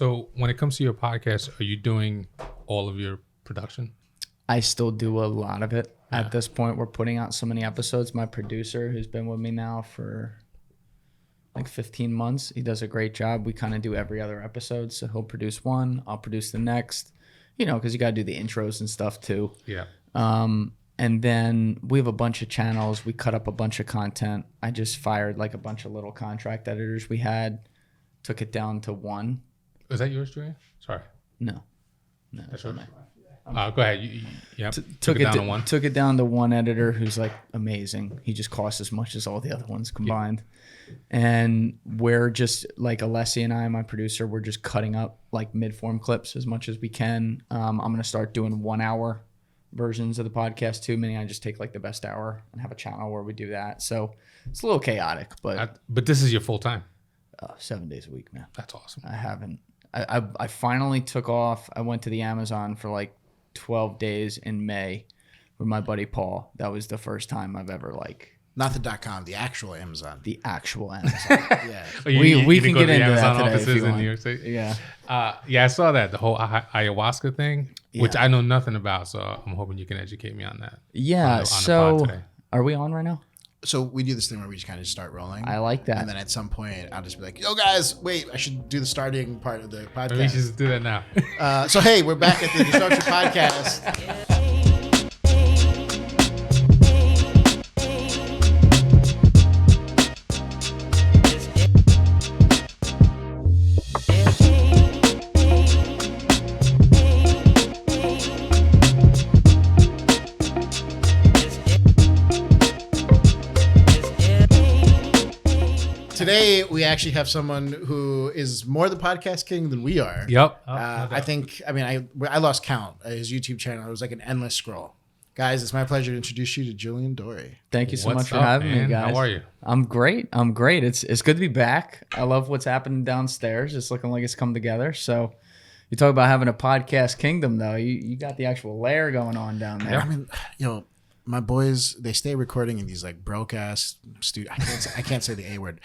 So when it comes to your podcast, are you doing all of your production? I still do a lot of it. At this point, we're putting out so many episodes. My producer, who's been with me now for like 15 months, he does a great job. We kind of do every other episode. So he'll produce one, I'll produce the next, because you got to do the intros and stuff too. Yeah. And then we have a bunch of channels. We cut up a bunch of content. I just fired like a bunch of little contract editors we had, took it down to one. Is that yours, Julian? Sorry. No. That's yours? Go ahead. Took it down to one. Took it down to one editor who's like amazing. He just costs as much as all the other ones combined. Yeah. And we're just like Alessi and I, my producer, we're just cutting up like mid-form clips as much as we can. I'm going to start doing 1 hour versions of the podcast too. Meaning I just take like the best hour and have a channel where we do that. So it's a little chaotic, but this is your full time. 7 days a week, man. That's awesome. I finally took off. I went to the Amazon for like 12 days in May with my buddy Paul. That was the first time I've ever not the .com, the actual Amazon. The actual Amazon. Yeah. We can get into that today offices if you want. In New York State. Yeah. I saw that, the whole ayahuasca thing, which I know nothing about, so I'm hoping you can educate me on that. Yeah. On so the pod today. Are we on right now? So we do this thing where we just kind of start rolling. I like that. And then at some point, I'll just be like, yo, guys, wait, I should do the starting part of the podcast. Maybe we should just do that now. So, hey, we're back at the Disruption Podcast. Today, we actually have someone who is more the podcast king than we are. Yep. I lost count. His YouTube channel, it was like an endless scroll. Guys, it's my pleasure to introduce you to Julian Dorey. Thank you so much for having me, guys. How are you? I'm great. It's good to be back. I love what's happening downstairs. It's looking like it's come together. So you talk about having a podcast kingdom, though. You got the actual layer going on down there. I mean, my boys, they stay recording in these like broke ass studio. I can't say the A word.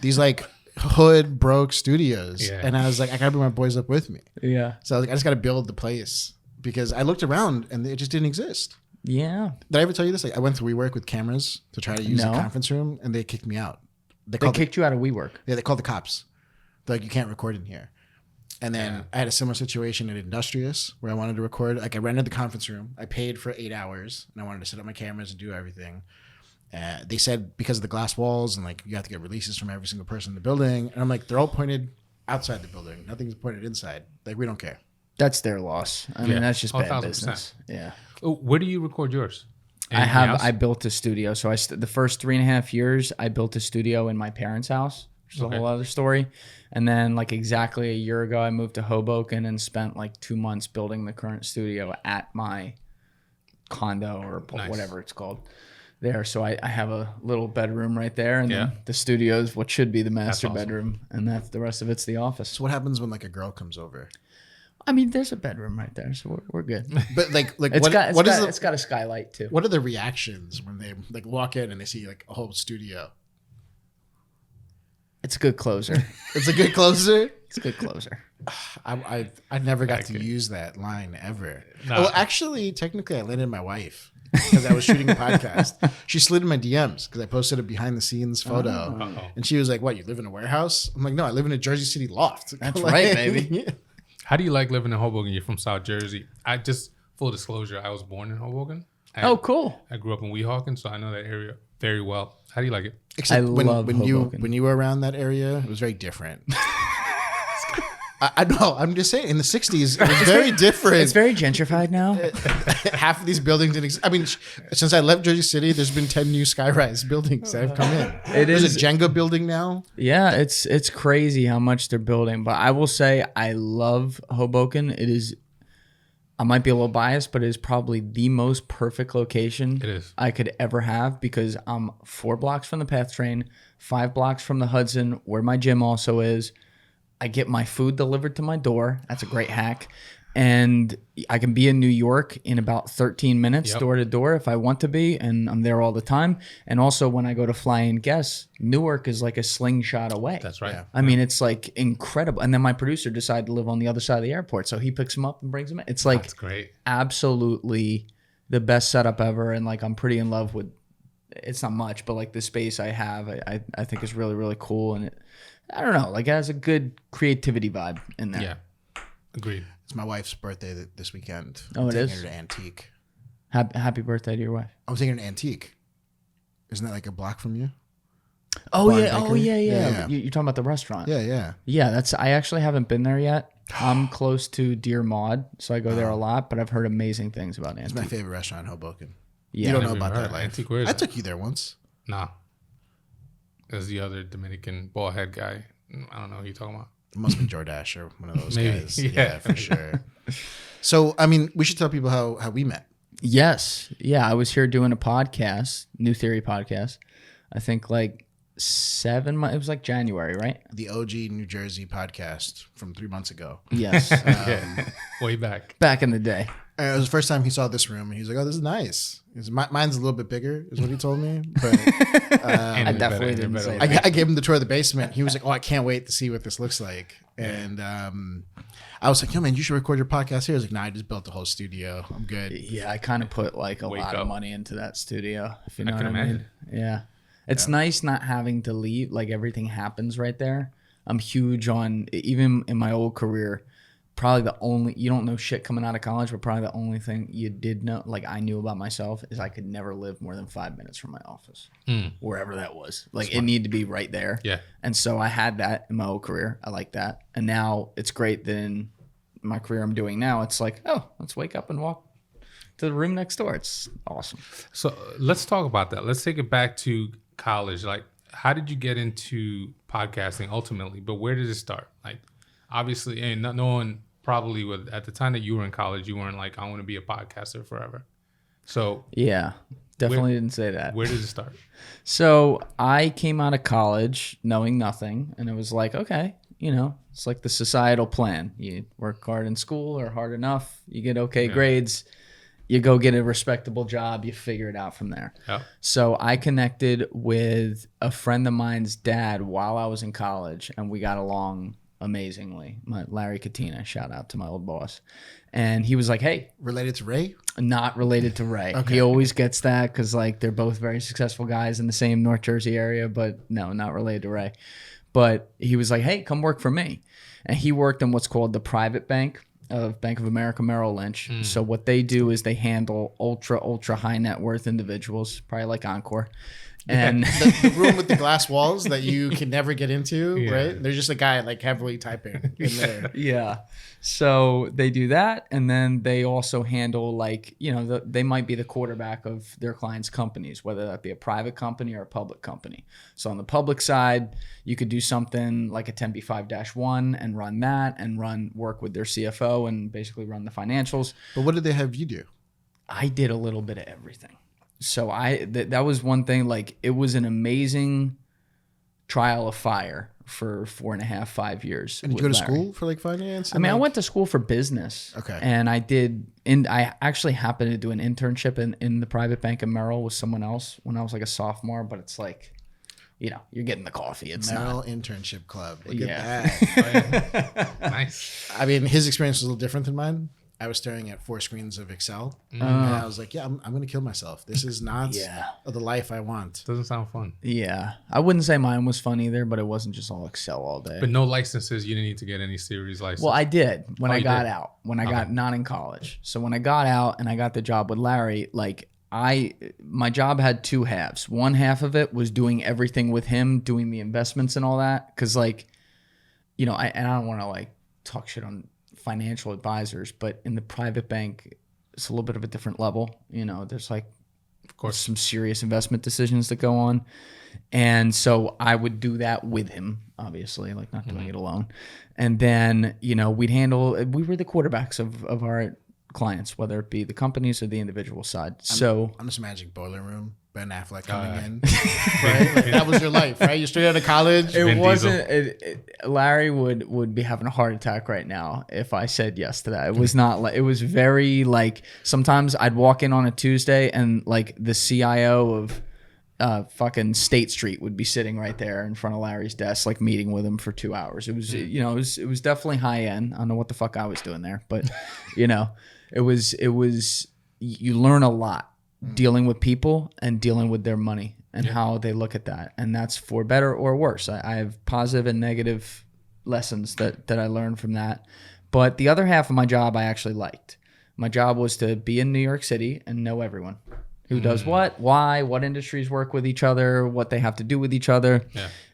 These like hood broke studios, and I was like, I gotta bring my boys up with me. Yeah. So I was like, I just gotta build the place because I looked around and it just didn't exist. Yeah. Did I ever tell you this? Like, I went to WeWork with cameras to try to use the conference room, and they kicked me out. They kicked you out of WeWork. Yeah, they called the cops. They're like, you can't record in here. And then I had a similar situation at Industrious where I wanted to record. Like, I rented the conference room. I paid for 8 hours, and I wanted to set up my cameras and do everything. They said because of the glass walls and like you have to get releases from every single person in the building. And I'm like, they're all pointed outside the building. Nothing's pointed inside. Like, we don't care. That's their loss. I mean, that's just bad 1,000%. business. Yeah. Where do you record yours? I built a studio. So the first 3.5 years, I built a studio in my parents' house, which is a whole other story. And then like exactly a year ago, I moved to Hoboken and spent like 2 months building the current studio at my condo or whatever it's called there. So I have a little bedroom right there. And then the studio is what should be the master bedroom. And that's the rest of it's the office. So what happens when like a girl comes over? I mean, there's a bedroom right there, so we're good. But like it's got a skylight too. What are the reactions when they like walk in and they see like a whole studio? It's a good closer. It's a good closer. It's a good closer. I never got to use that line ever. No. Well, actually, technically, I landed my wife because I was shooting a podcast. She slid in my DMs because I posted a behind the scenes photo, and she was like, "What? You live in a warehouse?" I'm like, "No, I live in a Jersey City loft." That's right, baby. How do you like living in Hoboken? You're from South Jersey. Full disclosure, I was born in Hoboken. Cool. I grew up in Weehawken, so I know that area very well. How do you like it? Except when you were around that area, it was very different. I know. I'm just saying, in the 60s, it was very different. It's very gentrified now. Half of these buildings didn't exist. I mean, since I left Jersey City, there's been 10 new sky-rise buildings that have come in. There's a Jenga building now. Yeah, it's crazy how much they're building. But I will say I love Hoboken. It is, I might be a little biased, but it is probably the most perfect location I could ever have because I'm 4 blocks from the PATH train, 5 blocks from the Hudson, where my gym also is. I get my food delivered to my door. That's a great hack. And I can be in New York in about 13 minutes, Yep. door to door, if I want to be, and I'm there all the time. And also, when I go to fly in guests, Newark is like a slingshot away. That's right. Yeah. I mean, it's like incredible. And then my producer decided to live on the other side of the airport, so he picks him up and brings him in. It's like That's great. absolutely the best setup ever, and like I'm pretty in love with. It's not much, but like the space I have, I think is really, really cool, and I don't know, like it has a good creativity vibe in there. Yeah. Agreed. It's my wife's birthday this weekend. Oh, I'm it taking is? her to Antique. Happy birthday to your wife. I'm taking her to Antique. Isn't that like a block from you? Oh Barn yeah, Bakery? yeah. Yeah. You're talking about the restaurant. Yeah. Yeah, I actually haven't been there yet. I'm close to Dear Maud, so I go there a lot, but I've heard amazing things about It's my Antique. favorite restaurant in Hoboken. Yeah. You don't know Never about heard that of life. Antique. Where is I that? took you there once. Nah. There's the other Dominican bald head guy. I don't know who you're talking about. It must be Jordash or one of those Maybe. guys. Yeah. Yeah, for sure. So, I mean, we should tell people how we met. Yes. Yeah, I was here doing a podcast, New Theory podcast. I think like 7 months. It was like January, right? The OG New Jersey podcast from 3 months ago. Yes. Yeah. Way back. Back in the day. And it was the first time he saw this room, and he was like, "Oh, this is nice." Mine's a little bit bigger, is what he told me. But And I it's definitely and didn't better say way. that. I gave him the tour of the basement. He was like, "Oh, I can't wait to see what this looks like." And I was like, "Yo, man, you should record your podcast here." I was like, "Nah, I just built the whole studio. I'm good." Yeah, I kind of put like a Wake lot up. of money into that studio, if you know I what can I mean. imagine. Yeah. It's nice not having to leave. Like everything happens right there. I'm huge on, even in my old career, probably the only, you don't know shit coming out of college, but probably the only thing you did know, like I knew about myself, is I could never live more than 5 minutes from my office, wherever that was. Like it needed to be right there. Yeah. And so I had that in my old career. I like that. And now it's great that in my career I'm doing now, it's like, oh, let's wake up and walk to the room next door. It's awesome. So let's talk about that. Let's take it back to college. Like, how did you get into podcasting ultimately? But where did it start? Like, obviously, and no one probably would, at the time that you were in college, you weren't like, I want to be a podcaster forever. So Yeah, definitely didn't say that. where did it start? So I came out of college knowing nothing, and it was like, okay, it's like the societal plan. You work hard in school or hard enough, you get okay grades, you go get a respectable job, you figure it out from there. Yeah. So I connected with a friend of mine's dad while I was in college, and we got along amazingly. Larry Katina, shout out to my old boss. And he was like, hey, Related to Ray? not related to Ray. Okay. He always gets that because like they're both very successful guys in the same North Jersey area, but no, not related to Ray. But he was like, hey, come work for me. And he worked in what's called the private bank of Bank of America Merrill Lynch. So what they do is they handle ultra high net worth individuals, probably like Encore. And The room with the glass walls that you can never get into, Yeah. right? There's just a guy like heavily typing in there. yeah. So they do that. And then they also handle like, they might be the quarterback of their clients' companies, whether that be a private company or a public company. So on the public side, you could do something like a 10b5-1 and run that and work with their CFO and basically run the financials. But what did they have you do? I did a little bit of everything. So that was one thing, like it was an amazing trial of fire for 4.5, 5 years. And did you with go to Larry. school for like finance? I mean, I went to school for business. Okay. And I actually happened to do an internship in the private bank in Merrill with someone else when I was like a sophomore, but it's like, you're getting the coffee. It's Merrill not. Internship Club. Look Yeah. at that. Nice. I mean, his experience was a little different than mine. I was staring at 4 screens of Excel, and I was like, "Yeah, I'm going to kill myself. This is not the life I want." Doesn't sound fun. Yeah. I wouldn't say mine was fun either, but it wasn't just all Excel all day. But no licenses. You didn't need to get any series license. Well, I did when I you got did? out, when I got not in college. So when I got out and I got the job with Larry, like my job had 2 halves. One half of it was doing everything with him, doing the investments and all that. Cause like, I don't want to like talk shit on financial advisors, but in the private bank, it's a little bit of a different level. There's like, of course, some serious investment decisions that go on. And so I would do that with him, obviously, like not doing it alone. And then, we were the quarterbacks of our clients, whether it be the companies or the individual side. So I'm just imagining boiler room, Ben Affleck coming in, right? Like, that was your life, right? You're straight out of college. It wasn't. Larry would be having a heart attack right now if I said yes to that. It was not like, it was very like, sometimes I'd walk in on a Tuesday and like the CIO of fucking State Street would be sitting right there in front of Larry's desk, like meeting with him for 2 hours. It was, you know, it was definitely high end. I don't know what the fuck I was doing there, but you know, it was, you learn a lot dealing with people and dealing with their money and how they look at that. And that's for better or worse. I have positive and negative lessons that I learned from that. But the other half of my job I actually liked. My job was to be in New York City and know everyone. Who does what, why, what industries work with each other, what they have to do with each other,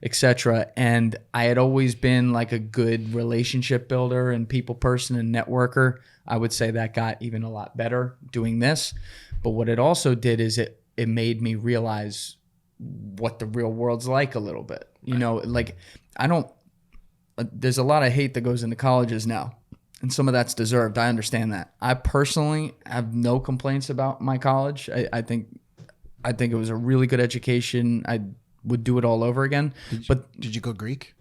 etc. And I had always been like a good relationship builder and people person and networker. I would say that got even a lot better doing this. But what it also did is it made me realize what the real world's like a little bit. You know, like there's a lot of hate that goes into colleges now. And some of that's deserved. I understand that. I personally have no complaints about my college. I think it was a really good education. I would do it all over again. Did you go Greek?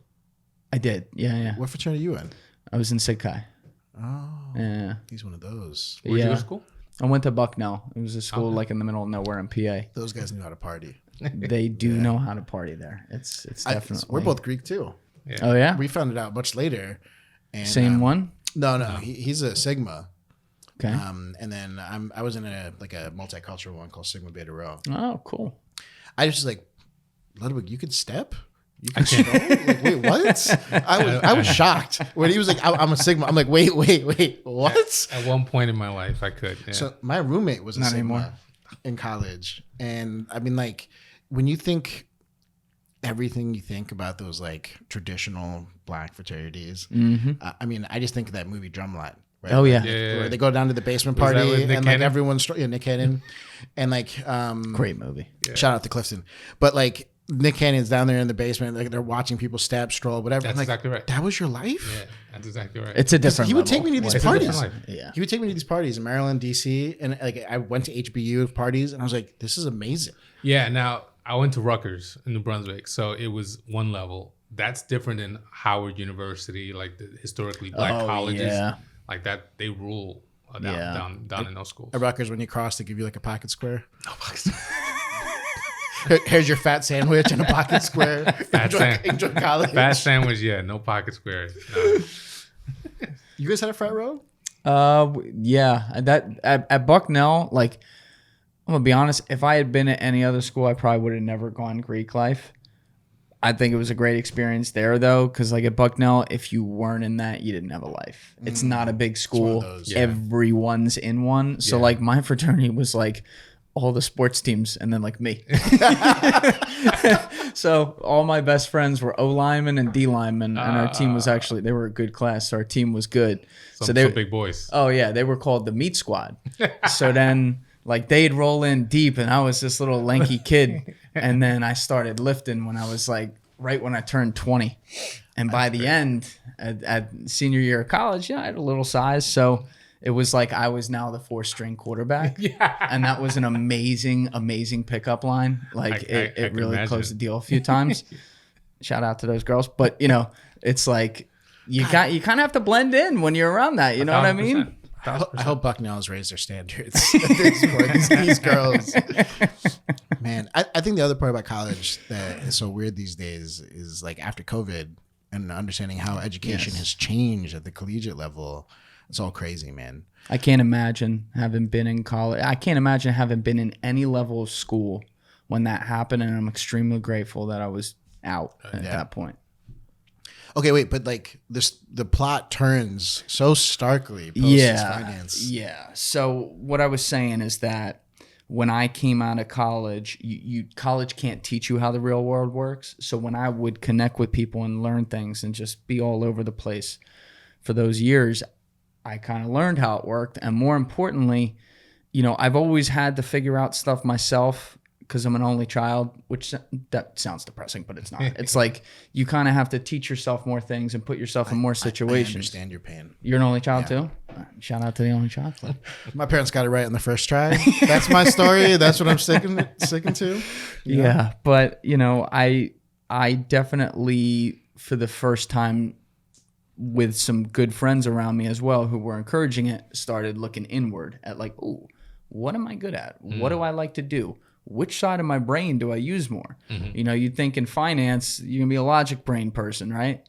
I did. Yeah. What fraternity are you in? I was in Sig Chi. Oh. Yeah. He's one of those. Where'd you go to school? I went to Bucknell. It was a school like in the middle of nowhere in PA. Those guys knew how to party. They do know how to party there. It's definitely. We're both Greek too. Yeah. Oh yeah. We found it out much later. And, Same one. No. He's a Sigma. Okay. And then I was in a multicultural one called Sigma Beta Rho. Oh, cool. I was just like, Ludwig, you could step? You can stroll? Like, wait, what? I was shocked when he was like, I'm a Sigma. I'm like, wait, what? At one point in my life, I could. Yeah. So my roommate was a Not Sigma anymore. in college. And I mean, like, when you think everything you think about those like traditional black fraternities, I mean, I just think of that movie Drumline. Right? Oh yeah. Where they go down to the basement Was that party with Nick and like Cannon? everyone's Nick Cannon and like Great movie. shout out to Clifton, but like Nick Cannon's down there in the basement, like they're watching people step, stroll, whatever. That's I'm like, exactly right. That was your life? Yeah, that's exactly right. It's a different. He would level. take me to these It's a parties. different life. Yeah. He would take me to these parties in Maryland, DC, and like I went to HBU parties, and I was like, "This is amazing." Yeah. Now I went to Rutgers in New Brunswick, so it was one level. That's different than Howard University, like the historically black colleges, yeah. like that. They rule down in those schools. At Rutgers, when you cross, they give you like a pocket square. No box. Here's your fat sandwich and a pocket square. Enjoy college. Fat sandwich, yeah. No pocket squares. No. You guys had a front row? Yeah. That at Bucknell, like, I'm gonna be honest. If I had been at any other school, I probably would have never gone Greek life. I think it was a great experience there, though, because like at Bucknell, if you weren't in that, you didn't have a life. It's not a big school. those, Everyone's in one. So like my fraternity was like all the sports teams and then like me. So all my best friends were O linemen and D linemen, and our team was actually, they were a good class. So our team was good. Some big boys. Oh yeah, they were called the meat squad. So then like they'd roll in deep and I was this little lanky kid. And then I started lifting when I was like right when I turned 20. And by the end at senior year of college, I had a little size. So it was like I was now the 4-string quarterback. Yeah. And that was an amazing pickup line. Like I it really imagine. closed the deal a few times. Shout out to those girls. But it's like you kind of have to blend in when you're around that. You know what I mean? 1,000%. I hope Bucknell has raised their standards at this point. These girls. Man, I think the other part about college that is so weird these days is like after COVID and understanding how education has changed at the collegiate level. It's all crazy, man. I can't imagine having been in college. I can't imagine having been in any level of school when that happened. And I'm extremely grateful that I was out at that point. Okay, wait, but like the plot turns so starkly post this finance. Yeah. So what I was saying is that when I came out of college, college can't teach you how the real world works. So when I would connect with people and learn things and just be all over the place for those years, I kind of learned how it worked. And more importantly, I've always had to figure out stuff myself because I'm an only child, which that sounds depressing, but it's not. It's like you kind of have to teach yourself more things and put yourself in more situations. I understand your pain. You're an only child too? Shout out to the only chocolate. My parents got it right on the first try. That's my story. That's what I'm sticking to. Yeah, but I definitely, for the first time, with some good friends around me as well who were encouraging it, started looking inward at like, ooh, what am I good at? What do I like to do? Which side of my brain do I use more? You'd think in finance, you're gonna be a logic brain person, right?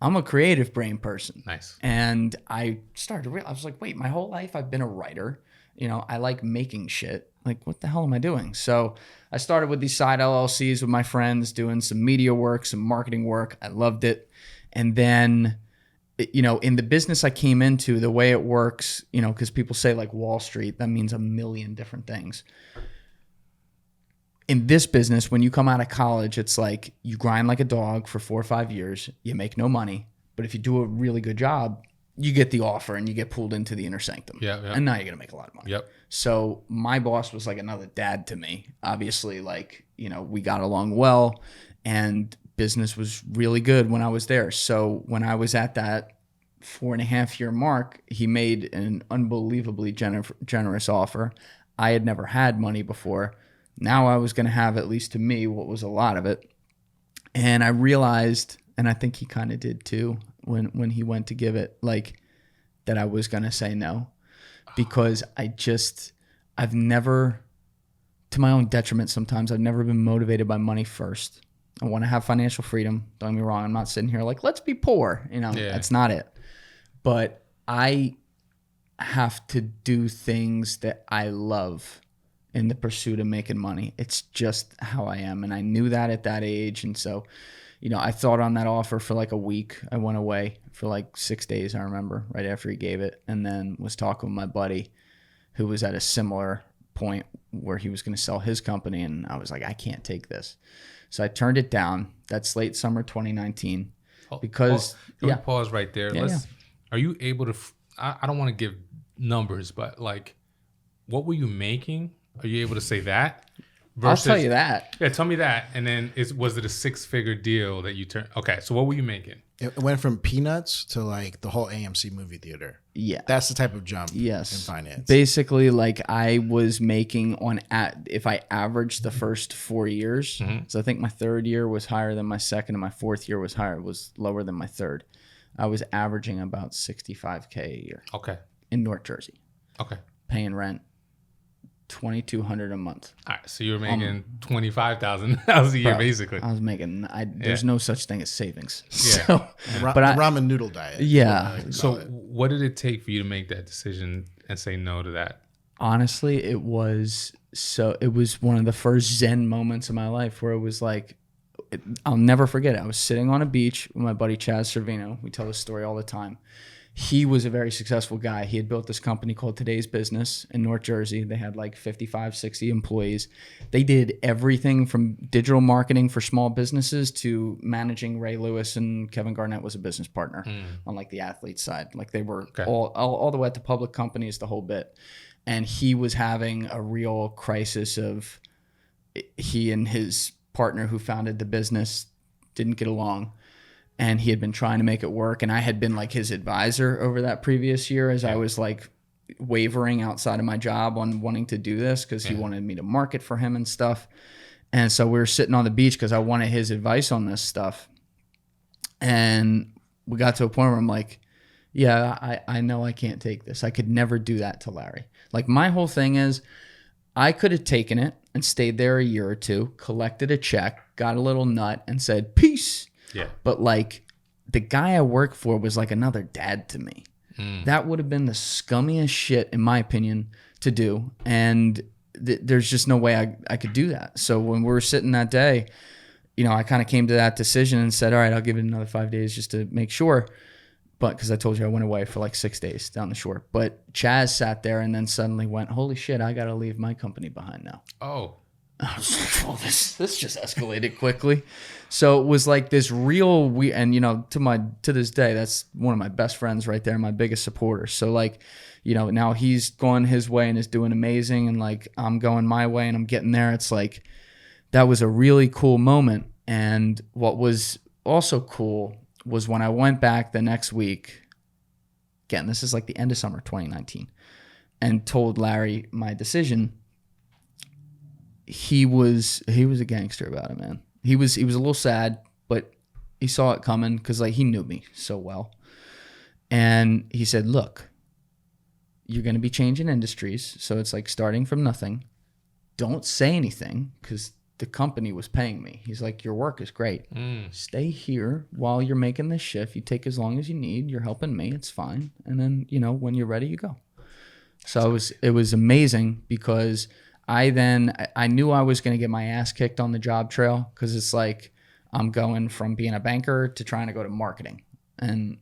I'm a creative brain person. Nice. And I started to realize, I was like, wait, my whole life I've been a writer. I like making shit. Like, what the hell am I doing? So I started with these side LLCs with my friends, doing some media work, some marketing work. I loved it. And then, in the business I came into, the way it works, because people say like Wall Street, that means a million different things. In this business, when you come out of college, it's like you grind like a dog for 4 or 5 years, you make no money. But if you do a really good job, you get the offer and you get pulled into the inner sanctum. Yeah. And now you're going to make a lot of money. Yep. So my boss was like another dad to me. Obviously, we got along well, and business was really good when I was there. So when I was at that 4.5-year mark, he made an unbelievably generous offer. I had never had money before. Now I was going to have, at least to me, what was a lot of it. And I realized, and I think he kind of did too, when he went to give it, like, that I was going to say no. Because I've never, to my own detriment sometimes, I've never been motivated by money first. I want to have financial freedom. Don't get me wrong. I'm not sitting here like, let's be poor. That's not it. But I have to do things that I love in the pursuit of making money. It's just how I am. And I knew that at that age. And so, I thought on that offer for like a week. I went away for like 6 days, I remember, right after he gave it. And then was talking with my buddy who was at a similar point where he was going to sell his company. And I was like, I can't take this. So I turned it down. That's late summer 2019. Because Can we pause right there? Yeah. Are you able to? I don't want to give numbers, but like, what were you making? Are you able to say that? I'll tell you that. Yeah, tell me that. And then was it a 6-figure deal that you turned? Okay, so what were you making? It went from peanuts to like the whole AMC movie theater. Yeah. That's the type of jump in finance. Basically, like I was making if I averaged the first 4 years, so I think my third year was higher than my second and my fourth year was lower than my third. I was averaging about $65K a year. Okay. In North Jersey. Okay. Paying rent. $2,200 a month. All right, so you were making $25,000 a year, basically. I was making. There's no such thing as savings. Yeah, so, the ramen noodle diet. Yeah. So, what did it take for you to make that decision and say no to that? Honestly, it was one of the first Zen moments of my life where it was like, I'll never forget it. I was sitting on a beach with my buddy Chaz Servino. We tell this story all the time. He was a very successful guy. He had built this company called Today's Business in North Jersey. They had like 55, 60 employees. They did everything from digital marketing for small businesses to managing Ray Lewis, and Kevin Garnett was a business partner on like the athlete side. Like they were all the way up to public companies, the whole bit. And he was having a real crisis of he and his partner who founded the business didn't get along. And he had been trying to make it work. And I had been like his advisor over that previous year as I was like wavering outside of my job on wanting to do this because he wanted me to market for him and stuff. And so we were sitting on the beach because I wanted his advice on this stuff. And we got to a point where I'm like, yeah, I know I can't take this. I could never do that to Larry. Like my whole thing is I could have taken it and stayed there a year or two, collected a check, got a little nut and said, peace. Yeah. But like the guy I worked for was like another dad to me. That would have been the scummiest shit, in my opinion, to do. And there's just no way I could do that. So when we were sitting that day, I kind of came to that decision and said, all right, I'll give it another 5 days just to make sure. But because I told you I went away for like 6 days down the shore. But Chaz sat there and then suddenly went, holy shit, I got to leave my company behind now. Oh. I was like, well, this just escalated quickly. So it was like this real and to this day, that's one of my best friends right there, my biggest supporter. So like, now he's going his way and is doing amazing, and like I'm going my way and I'm getting there. It's like that was a really cool moment. And what was also cool was when I went back the next week Again, this is like the end of summer 2019, and told Larry my decision. He was a gangster about it, man. He was a little sad, but he saw it coming because like he knew me so well. And he said, look, you're going to be changing industries. So it's like starting from nothing. Don't say anything because the company was paying me. He's like, your work is great. Stay here while you're making this shift. You take as long as you need. You're helping me. It's fine. And then, when you're ready, you go. So it was amazing because I knew I was going to get my ass kicked on the job trail because it's like I'm going from being a banker to trying to go to marketing. And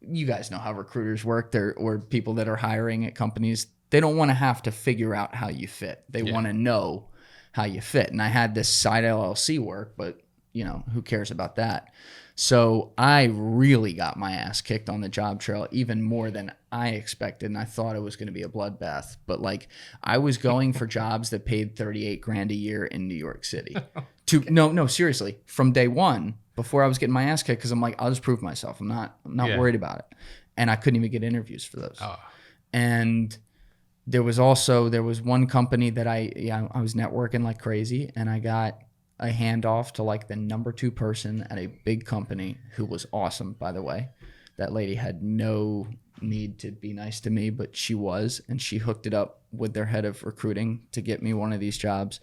you guys know how recruiters work or people that are hiring at companies. They don't want to have to figure out how you fit. They want to know how you fit. And I had this side LLC work, but who cares about that? So I really got my ass kicked on the job trail even more than I expected. And I thought it was going to be a bloodbath, but like I was going for jobs that paid $38,000 a year in New York City. No, seriously, from day one, before I was getting my ass kicked, because I'm like, I'll just prove myself. I'm not worried about it. And I couldn't even get interviews for those. Oh. And there was one company that I was networking like crazy, and I got a handoff to like the number 2 person at a big company who was awesome, by the way. That lady had no need to be nice to me, but she was, and she hooked it up with their head of recruiting to get me one of these jobs.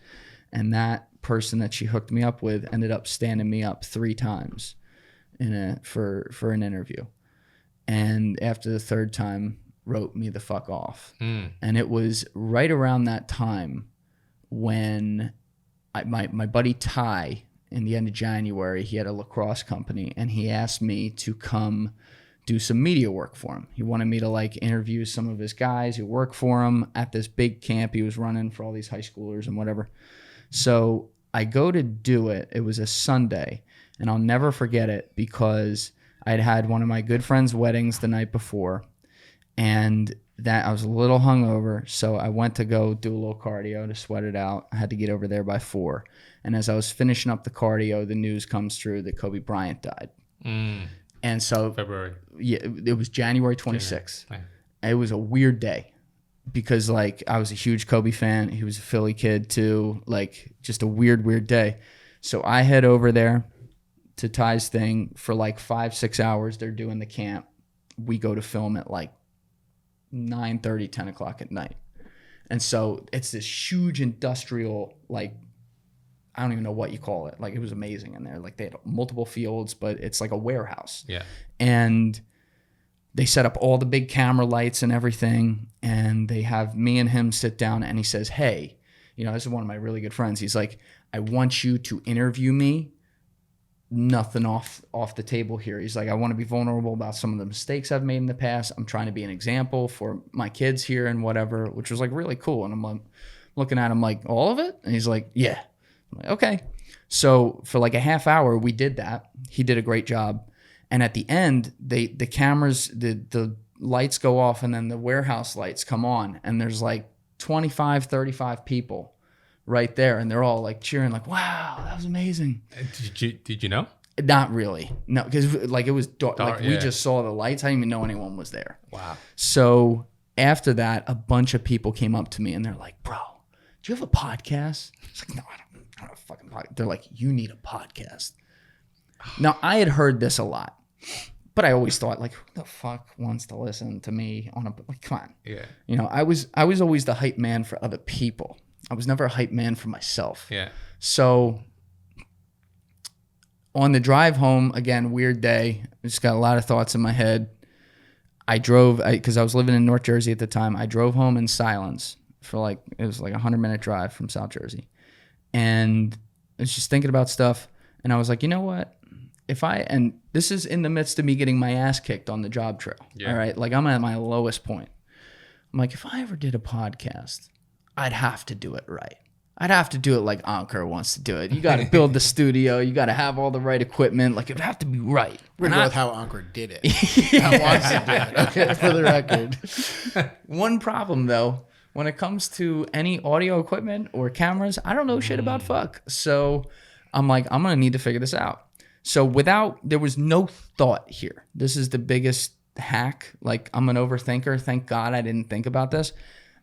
And that person that she hooked me up with ended up standing me up 3 times for an interview. And after the 3rd time, wrote me the fuck off. And it was right around that time when my buddy Ty, in the end of January, he had a lacrosse company, and he asked me to come do some media work for him. He wanted me to like interview some of his guys who work for him at this big camp he was running for all these high schoolers and whatever. So I go to do it. It was a Sunday, and I'll never forget it because I'd had one of my good friend's weddings the night before, and that I was a little hungover, so I went to go do a little cardio to sweat it out. I had to get over there by 4. And as I was finishing up the cardio, the news comes through that Kobe Bryant died. And so February. Yeah, it was January 26th. It was a weird day because like I was a huge Kobe fan. He was a Philly kid too. Like just a weird day. So I head over there to Ty's thing for like 5-6 hours. They're doing the camp. We go to film at like 9:30, 10 o'clock at night. And so it's this huge industrial, like, I don't even know what you call it. Like, it was amazing in there. Like, they had multiple fields, but it's like a warehouse. Yeah. And they set up all the big camera lights and everything. And they have me and him sit down, and he says, hey, this is one of my really good friends. He's like, I want you to interview me. Nothing off the table here. He's like, I want to be vulnerable about some of the mistakes I've made in the past. I'm trying to be an example for my kids here and whatever, which was like really cool. And I'm like, looking at him like, all of it? And he's like, yeah. I'm like, okay. So for like a half hour, we did that. He did a great job. And at the end, the cameras, the lights go off, and then the warehouse lights come on, and there's like 25, 35 people right there, and they're all like cheering, like, wow, that was amazing. Did you know? Not really. No, because like it was dark. Like we just saw the lights. I didn't even know anyone was there. Wow. So after that, a bunch of people came up to me, and they're like, bro, do you have a podcast? It's like, no, I don't have a fucking podcast. They're like, you need a podcast. Now, I had heard this a lot, but I always thought, like, who the fuck wants to listen to me on like, come on. Yeah. I was always the hype man for other people. I was never a hype man for myself. Yeah. So on the drive home, again, weird day. I just got a lot of thoughts in my head. I drove, because I was living in North Jersey at the time. I drove home in silence for it was like a 100-minute drive from South Jersey. And I was just thinking about stuff. And I was like, you know what? And this is in the midst of me getting my ass kicked on the job trail. Yeah. All right. Like I'm at my lowest point. I'm like, if I ever did a podcast, I'd have to do it right. I'd have to do it like Ankur wants to do it. You got to build the studio. You got to have all the right equipment. Like it'd have to be right. We're going to go with how Ankur did it. How wants to do it. Okay, for the record. One problem though, when it comes to any audio equipment or cameras, I don't know shit about fuck. So I'm like, I'm going to need to figure this out. So there was no thought here. This is the biggest hack. Like, I'm an overthinker. Thank God I didn't think about this.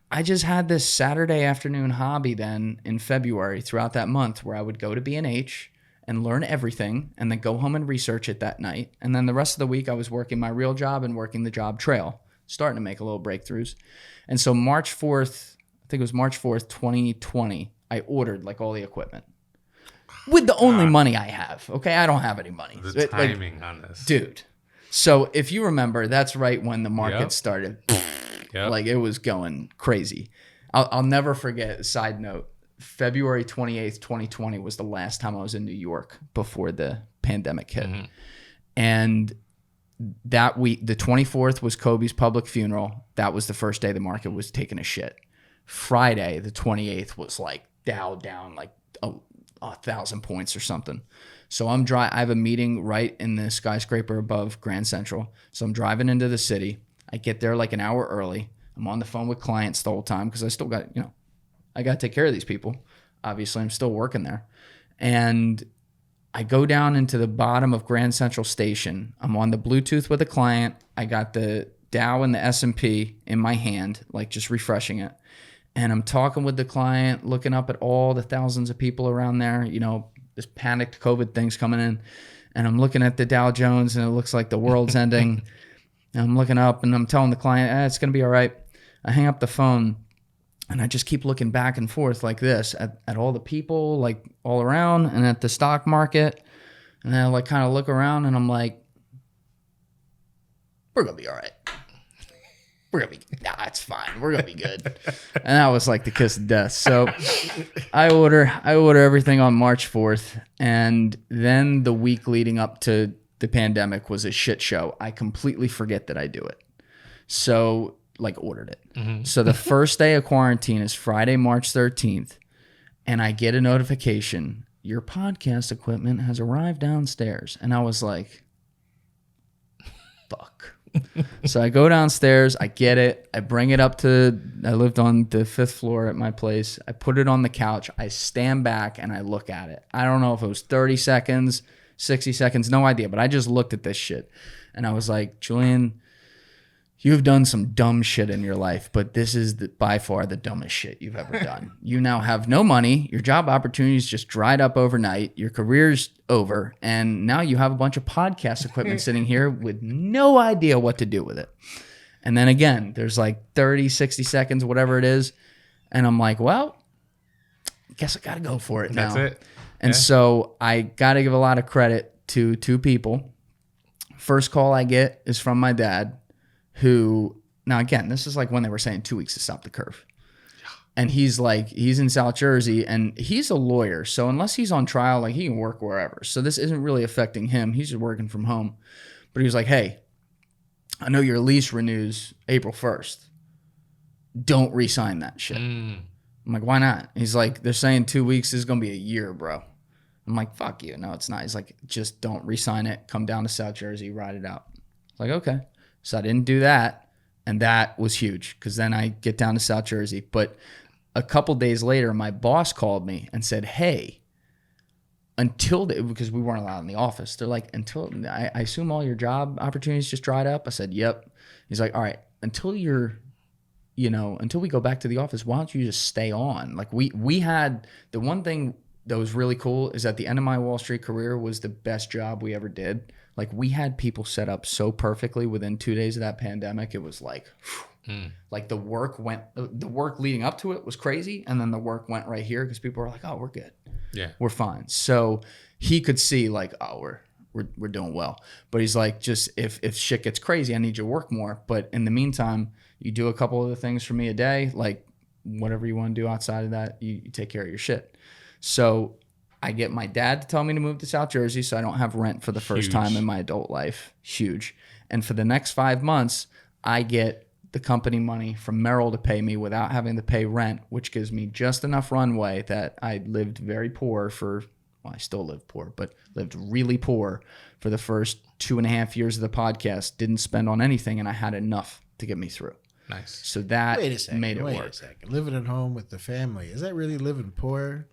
I just had this Saturday afternoon hobby then in February throughout that month where I would go to B&H and learn everything and then go home and research it that night. And then the rest of the week I was working my real job and working the job trail, starting to make a little breakthroughs. And so March 4th, I think it was March 4th, 2020, I ordered like all the equipment with the only money I have. Okay, I don't have any money. The timing on this. Dude. So if you remember, that's right when the market started. Yep. Like, it was going crazy. I'll never forget, side note, February 28th, 2020 was the last time I was in New York before the pandemic hit. Mm-hmm. And that week, the 24th was Kobe's public funeral. That was the first day the market was taking a shit. Friday, the 28th, was like Dow down like 1,000 points or something. So I have a meeting right in the skyscraper above Grand Central. So I'm driving into the city. I get there like an hour early. I'm on the phone with clients the whole time because I still got, I got to take care of these people. Obviously, I'm still working there. And I go down into the bottom of Grand Central Station. I'm on the Bluetooth with a client. I got the Dow and the S&P in my hand, like just refreshing it. And I'm talking with the client, looking up at all the thousands of people around there, this panicked COVID thing's coming in. And I'm looking at the Dow Jones and it looks like the world's ending. And I'm looking up and I'm telling the client, it's going to be all right. I hang up the phone and I just keep looking back and forth like this at all the people, like all around, and at the stock market. And then I like kind of look around and I'm like, we're going to be all right. We're going to be, it's fine. We're going to be good. And that was like the kiss of death. So I order everything on March 4th. And then the week leading up to the pandemic was a shit show. I completely forget that I do it. So ordered it. Mm-hmm. So the first day of quarantine is Friday, March 13th. And I get a notification, your podcast equipment has arrived downstairs. And I was like, fuck. So I go downstairs, I get it, I bring it up I lived on the 5th floor at my place. I put it on the couch, I stand back and I look at it. I don't know if it was 30 seconds, 60 seconds, no idea, but I just looked at this shit. And I was like, Julian, you've done some dumb shit in your life, but this is by far the dumbest shit you've ever done. You now have no money. Your job opportunities just dried up overnight. Your career's over. And now you have a bunch of podcast equipment sitting here with no idea what to do with it. And then again, there's like 30, 60 seconds, whatever it is. And I'm like, well, I guess I got to go for it now. That's it. And so I got to give a lot of credit to two people. First call I get is from my dad, who, now again, this is like when they were saying 2 weeks to stop the curve. And he's in South Jersey and he's a lawyer. So unless he's on trial, he can work wherever. So this isn't really affecting him. He's just working from home. But he was like, hey, I know your lease renews April 1st. Don't re-sign that shit. I'm like, why not? He's like, they're saying 2 weeks is going to be a year, bro. I'm like, fuck you. No, it's not. He's like, just don't re-sign it. Come down to South Jersey, ride it out. I was like, okay. So I didn't do that, and that was huge because then I get down to South Jersey. But a couple days later, my boss called me and said, hey, because we weren't allowed in the office, they're like, I assume all your job opportunities just dried up? I said, yep. He's like, all right, until we go back to the office, why don't you just stay on? We had, the one thing that was really cool is at the end of my Wall Street career was the best job we ever did. We had people set up so perfectly within 2 days of that pandemic. It was the work leading up to it was crazy. And then the work went right here because people were like, oh, we're good. Yeah, we're fine. So he could see we're doing well. But he's like, just if shit gets crazy, I need you to work more. But in the meantime, you do a couple of the things for me a day, whatever you want to do outside of that, you take care of your shit. So I get my dad to tell me to move to South Jersey so I don't have rent for the first time in my adult life. Huge. And for the next 5 months, I get the company money from Merrill to pay me without having to pay rent, which gives me just enough runway that I lived very poor I still live poor, but lived really poor for the first 2.5 years of the podcast, didn't spend on anything, and I had enough to get me through. Nice. So that made it work. Wait a second. Living at home with the family, is that really living poor?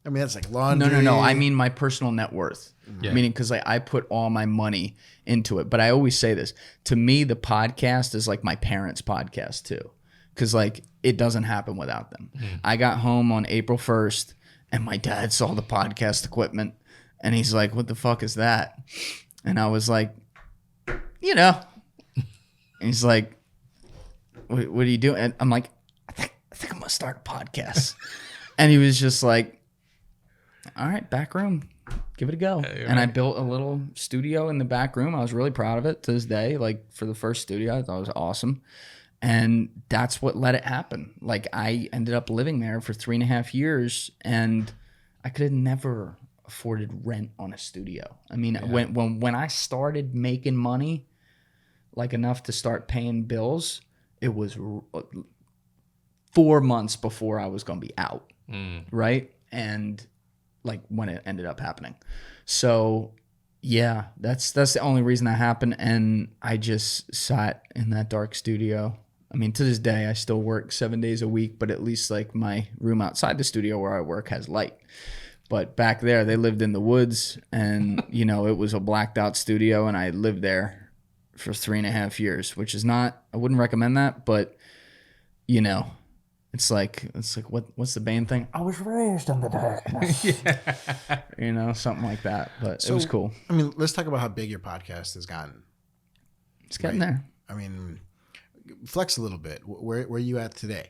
I mean, that's like laundry. No. I mean my personal net worth. Yeah. Meaning, because like I put all my money into it. But I always say this. To me, the podcast is like my parents' podcast too. Because like it doesn't happen without them. I got home on April 1st and my dad saw the podcast equipment and he's like, "What the fuck is that?" And I was like, you know. And he's like, what are you doing? And I'm like, I think I'm going to start a podcast. And he was just like, all right, back room, give it a go. Hey, and I built a little studio in the back room. I was really proud of it to this day. Like for the first studio, I thought it was awesome. And that's what let it happen. Like I ended up living there for 3.5 years and I could have never afforded rent on a studio. I mean, when I started making money, like enough to start paying bills, it was 4 months before I was going to be out. Right. And like when it ended up happening. So yeah, that's the only reason that happened. And I just sat in that dark studio. I mean, to this day, I still work 7 days a week, but at least like my room outside the studio where I work has light. But back there, they lived in the woods and, you know, it was a blacked out studio and I lived there for 3.5 years, which is not, I wouldn't recommend that, but you know, it's like what's the Bane thing? I was raised in the darkness. You know, something like that. But it was cool. I mean, let's talk about how big your podcast has gotten. It's getting there. I mean, flex a little bit. Where are you at today?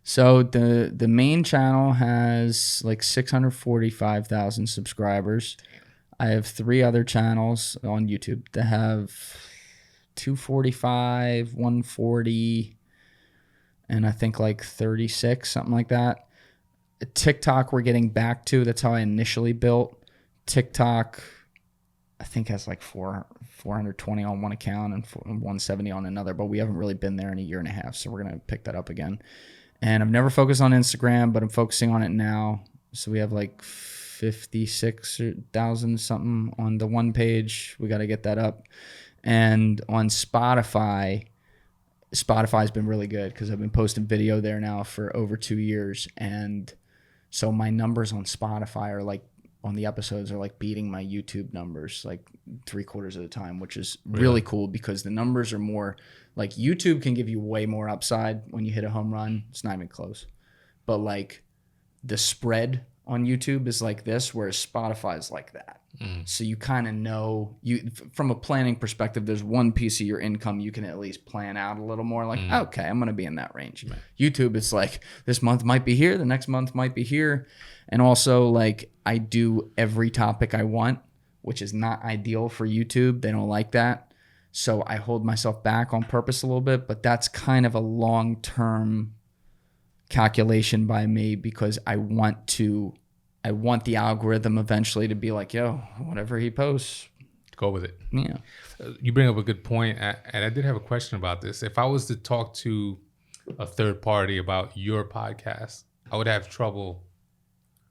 So the main channel has like 645,000 subscribers. I have 3 other channels on YouTube that have 245, 140, and I think like 36, something like that. TikTok we're getting back to. That's how I initially built. TikTok I think has like 420 on one account and 170 on another, but we haven't really been there in a year and a half, so we're going to pick that up again. And I've never focused on Instagram, but I'm focusing on it now. So we have like 56,000 something on the one page. We got to get that up. And on Spotify's been really good because I've been posting video there now for over 2 years. And so my numbers on Spotify are like, on the episodes are like beating my YouTube numbers like 3/4 of the time, which is really cool because the numbers are more like YouTube can give you way more upside when you hit a home run. It's not even close. But like the spread on YouTube is like this, whereas Spotify is like that. So you kind of know, from a planning perspective, there's one piece of your income you can at least plan out a little more like, okay, I'm going to be in that range. Right. YouTube, it's like this month might be here, the next month might be here. And also like I do every topic I want, which is not ideal for YouTube. They don't like that. So I hold myself back on purpose a little bit, but that's kind of a long-term calculation by me because I want the algorithm eventually to be like, yo, whatever he posts, go with it. Yeah. You bring up a good point, and I did have a question about this. If I was to talk to a third party about your podcast, I would have trouble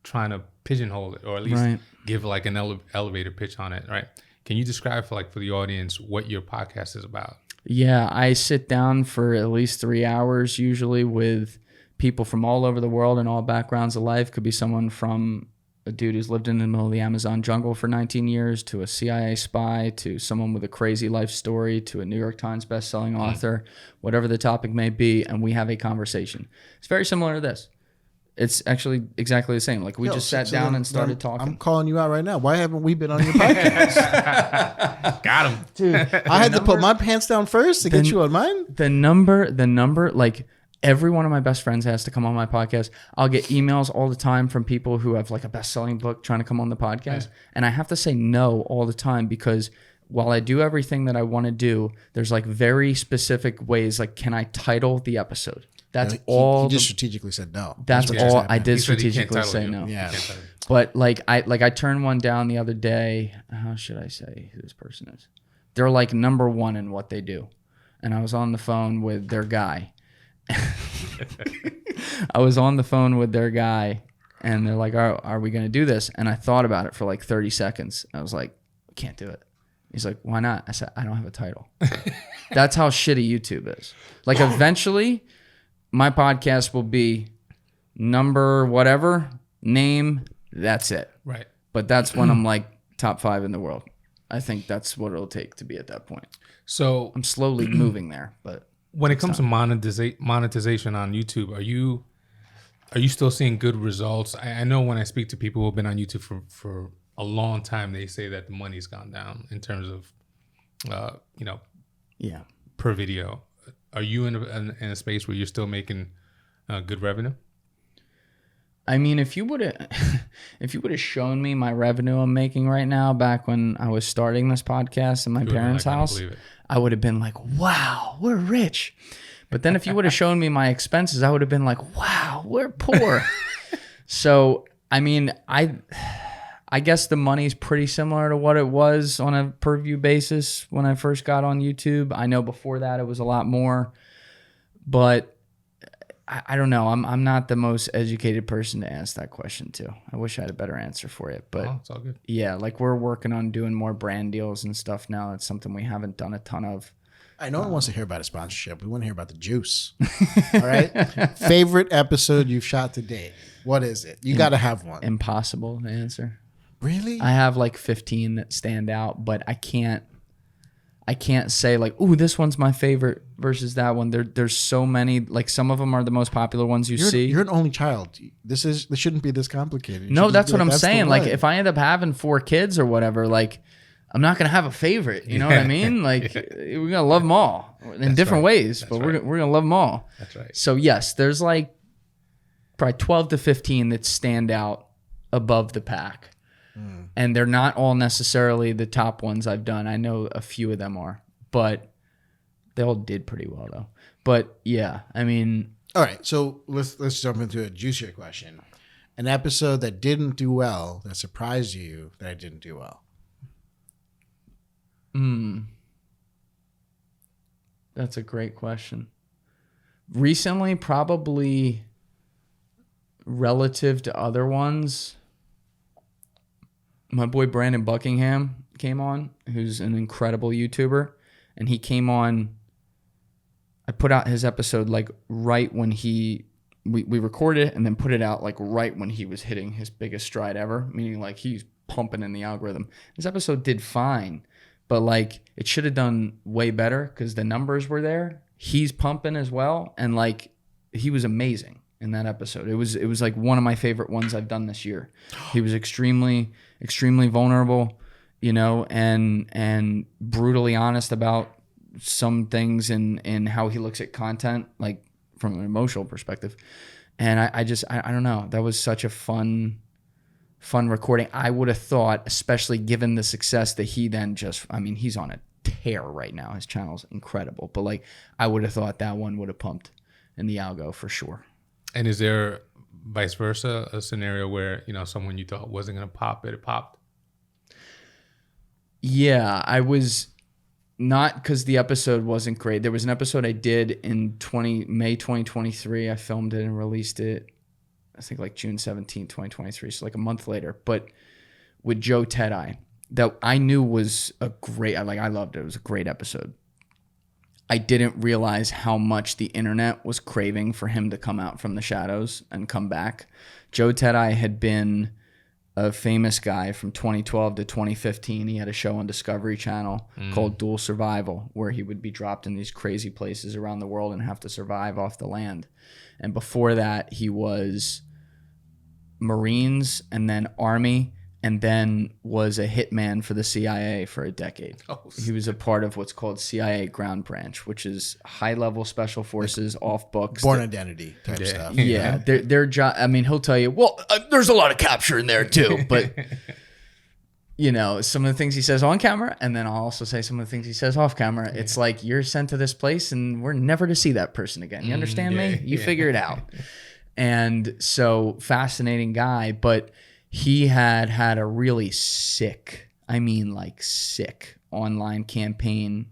trying to pigeonhole it or at least give like an elevator pitch on it, right? Can you describe for the audience what your podcast is about? Yeah, I sit down for at least 3 hours usually with people from all over the world and all backgrounds of life. Could be someone from a dude who's lived in the middle of the Amazon jungle for 19 years to a CIA spy to someone with a crazy life story to a New York Times bestselling author, whatever the topic may be, and we have a conversation. It's very similar to this. It's actually exactly the same. Like we just sat down and started talking. I'm calling you out right now. Why haven't we been on your podcast? Got him. Dude, I had to put my pants down first to get you on mine. The number, like every one of my best friends has to come on my podcast. I'll get emails all the time from people who have like a best-selling book trying to come on the podcast. And I have to say no all the time because while I do everything that I want to do, there's like very specific ways, like can I title the episode? That's all. He just strategically said no. That's all I did strategically say no. Yeah. But like I turned one down the other day. How should I say who this person is? They're like number one in what they do. And I was on the phone with their guy. And they're like, are we going to do this? And I thought about it for like 30 seconds. I was like, I can't do it. He's like, why not? I said, I don't have a title. That's how shitty YouTube is. Like eventually my podcast will be number whatever, name That's it. Right. But that's when I'm like top 5 in the world. I think that's what it'll take to be at that point. So I'm slowly moving there, but when it comes to monetization on YouTube, are you still seeing good results? I know when I speak to people who have been on YouTube for a long time, they say that the money's gone down in terms of, yeah, per video. Are you in a space where you're still making good revenue? I mean, if you would have shown me my revenue I'm making right now back when I was starting this podcast in my parents' house, I would have been like, wow, we're rich. But then if you would have shown me my expenses, I would have been like, wow, we're poor. So, I mean, I guess the money's pretty similar to what it was on a per view basis when I first got on YouTube. I know before that it was a lot more, but I don't know. I'm not the most educated person to ask that question to. I wish I had a better answer for it, but it's all good. Yeah, like we're working on doing more brand deals and stuff now. That's something we haven't done a ton of. No one wants to hear about a sponsorship. We want to hear about the juice. All right. Favorite episode you've shot to date? What is it? You got to have one. Impossible to answer. Really? I have like 15 that stand out, but I can't say like, ooh, this one's my favorite versus that one. There's so many. Like some of them are the most popular ones you see. You're an only child. This shouldn't be this complicated. No, that's what I'm saying. Like if I end up having 4 kids or whatever, like I'm not gonna have a favorite. You know what I mean? Like we're gonna love them all in different ways, but we're gonna love them all. That's right. So yes, there's like probably 12 to 15 that stand out above the pack. And they're not all necessarily the top ones I've done. I know a few of them are, but they all did pretty well though. But yeah, I mean. All right, so let's jump into a juicier question. An episode that didn't do well, that surprised you that I didn't do well. That's a great question. Recently, probably relative to other ones, my boy Brandon Buckingham came on, who's an incredible YouTuber, and he came on. I put out his episode like right when we recorded it and then put it out like right when he was hitting his biggest stride ever, meaning like he's pumping in the algorithm. His episode did fine, but like it should have done way better because the numbers were there. He's pumping as well, and like he was amazing in that episode. It was like one of my favorite ones I've done this year. He was extremely vulnerable, you know, and brutally honest about some things in how he looks at content, like from an emotional perspective. And I don't know. That was such a fun recording. I would have thought, especially given the success that he then he's on a tear right now. His channel's incredible. But like, I would have thought that one would have pumped in the algo for sure. And is there vice versa, a scenario where, you know, someone you thought wasn't going to pop, it popped? Yeah, I was not, because the episode wasn't great. There was an episode I did in May 2023. I filmed it and released it, I think like June 17, 2023. So like a month later, but with Joe Tedeye, that I knew was a great, I loved it. It was a great episode. I didn't realize how much the internet was craving for him to come out from the shadows and come back. Joe Tedeye had been a famous guy from 2012 to 2015. He had a show on Discovery Channel called Dual Survival, where he would be dropped in these crazy places around the world and have to survive off the land. And before that, he was Marines and then Army, and then was a hitman for the CIA for a decade. He was a part of what's called CIA Ground Branch, which is high-level special forces off books. Born Identity type stuff. Yeah, their job. I mean, he'll tell you, well, there's a lot of capture in there too, but you know, some of the things he says on camera, and then I'll also say some of the things he says off camera. Yeah. It's like you're sent to this place, and we're never to see that person again. You understand me? You figure it out. And so, fascinating guy, but he had a really sick online campaign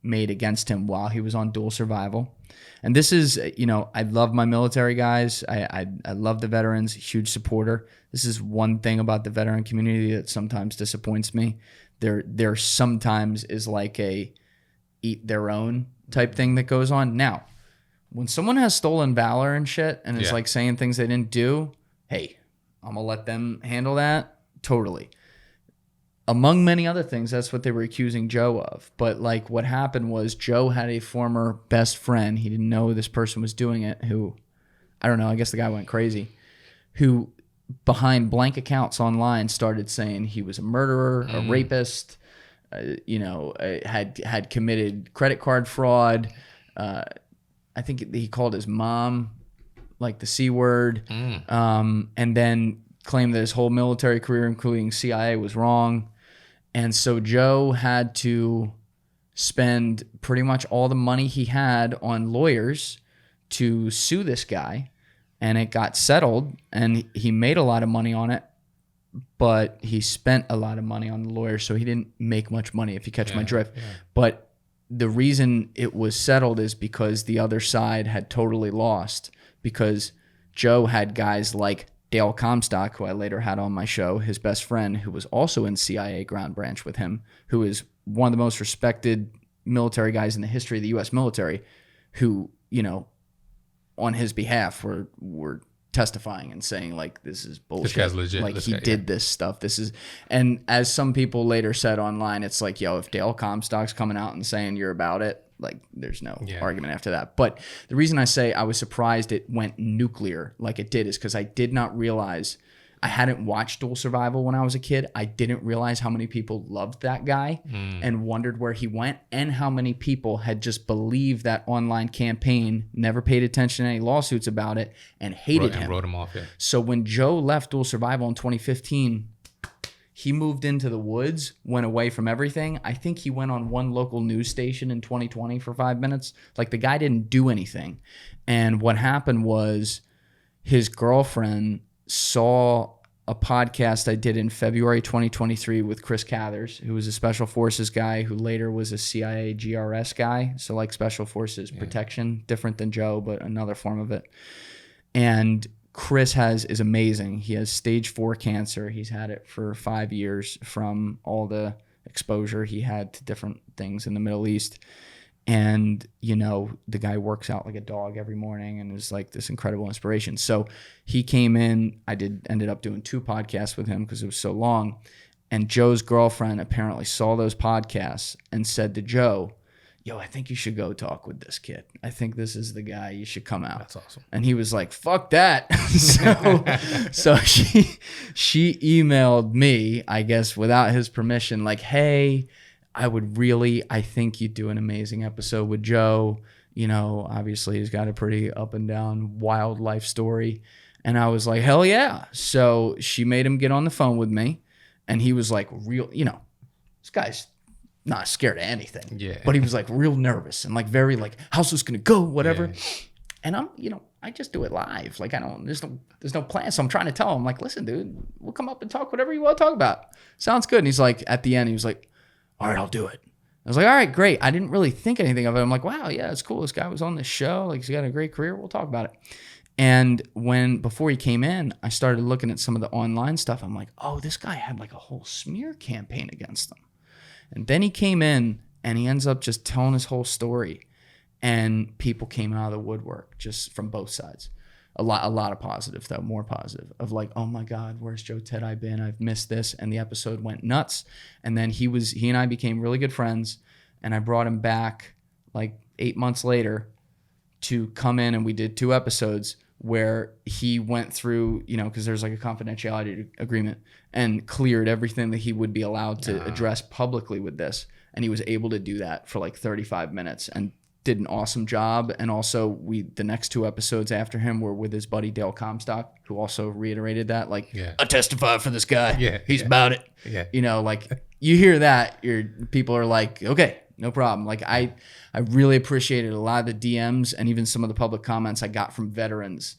made against him while he was on Dual Survival. And this is, you know, I love my military guys. I love the veterans, huge supporter. This is one thing about the veteran community that sometimes disappoints me. There sometimes is like a eat their own type thing that goes on. Now, when someone has stolen valor and shit and is like saying things they didn't do, hey, I'm gonna let them handle that. Totally. Among many other things, that's what they were accusing Joe of. But like what happened was Joe had a former best friend. He didn't know this person was doing it, who, I don't know, I guess the guy went crazy, who behind blank accounts online started saying he was a murderer, a rapist, had committed credit card fraud. I think he called his mom like the C word, and then claimed that his whole military career, including CIA, was wrong. And so Joe had to spend pretty much all the money he had on lawyers to sue this guy. And it got settled, and he made a lot of money on it, but he spent a lot of money on the lawyers, so he didn't make much money, if you catch my drift. Yeah. But the reason it was settled is because the other side had totally lost, because Joe had guys like Dale Comstock, who I later had on my show, his best friend, who was also in CIA ground branch with him, who is one of the most respected military guys in the history of the U.S. military, who, on his behalf were testifying and saying like, this is bullshit. This guy's legit. Like he did this stuff. And as some people later said online, it's like, yo, if Dale Comstock's coming out and saying you're about it, like there's no argument after that. But the reason I say I was surprised it went nuclear like it did is because I did not realize, I hadn't watched Dual Survival when I was a kid. I didn't realize how many people loved that guy and wondered where he went, and how many people had just believed that online campaign, never paid attention to any lawsuits about it, and hated him. And wrote him off, yeah. So when Joe left Dual Survival in 2015, he moved into the woods, went away from everything. I think he went on one local news station in 2020 for 5 minutes. Like the guy didn't do anything. And what happened was his girlfriend saw a podcast I did in February 2023 with Chris Cathers, who was a Special Forces guy who later was a CIA GRS guy. So like Special Forces protection, different than Joe, but another form of it. And Chris is amazing. He has stage 4 cancer. He's had it for 5 years from all the exposure he had to different things in the Middle East. And, the guy works out like a dog every morning and is like this incredible inspiration. So he came in, ended up doing 2 podcasts with him because it was so long. And Joe's girlfriend apparently saw those podcasts and said to Joe, yo, I think you should go talk with this kid. I think this is the guy. You should come out. That's awesome. And he was like, fuck that. so she emailed me, I guess, without his permission, like, hey, I think you'd do an amazing episode with Joe. Obviously he's got a pretty up and down wild life story. And I was like, hell yeah. So she made him get on the phone with me, and he was like this guy's not scared of anything. Yeah. But he was like real nervous and like very like, how's this gonna go? Whatever. Yeah. And I'm, I just do it live. Like there's no plan. So I'm trying to tell him like, listen, dude, we'll come up and talk whatever you want to talk about. Sounds good. And he's like, at the end, he was like, all right, I'll do it. I was like, all right, great. I didn't really think anything of it. I'm like, wow, yeah, it's cool. This guy was on this show. Like he's got a great career. We'll talk about it. And before he came in, I started looking at some of the online stuff. I'm like, oh, this guy had like a whole smear campaign against him. And then he came in and he ends up just telling his whole story. And people came out of the woodwork just from both sides. A lot of positive, though, more positive, of like, oh my God, where's Joe Ted-I been? I've missed this. And the episode went nuts. And then he and I became really good friends. And I brought him back like 8 months later to come in, and we did 2 episodes where he went through, because there's like a confidentiality agreement, and cleared everything that he would be allowed to address publicly with this. And he was able to do that for like 35 minutes and did an awesome job. And also the next 2 episodes after him were with his buddy Dale Comstock, who also reiterated that, like, I testify for this guy. Yeah, he's about it. Yeah. Like you hear that, people are like, okay, no problem. Like I really appreciated a lot of the DMs and even some of the public comments I got from veterans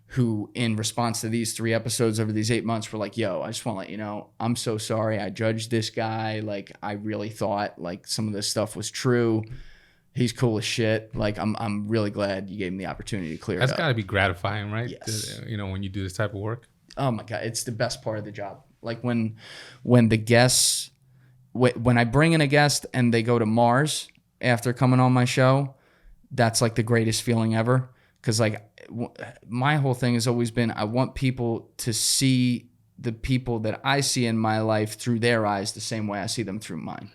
who, in response to these 3 episodes over these 8 months, were like, yo, I just want to let you know, I'm so sorry I judged this guy. Like I really thought like some of this stuff was true. He's cool as shit. Like I'm really glad you gave him the opportunity to clear it up. That's got to be gratifying, right? Yes. When you do this type of work. Oh my God, it's the best part of the job. Like when the guests, when I bring in a guest and they go to Mars after coming on my show, that's like the greatest feeling ever. Because my whole thing has always been, I want people to see the people that I see in my life through their eyes the same way I see them through mine.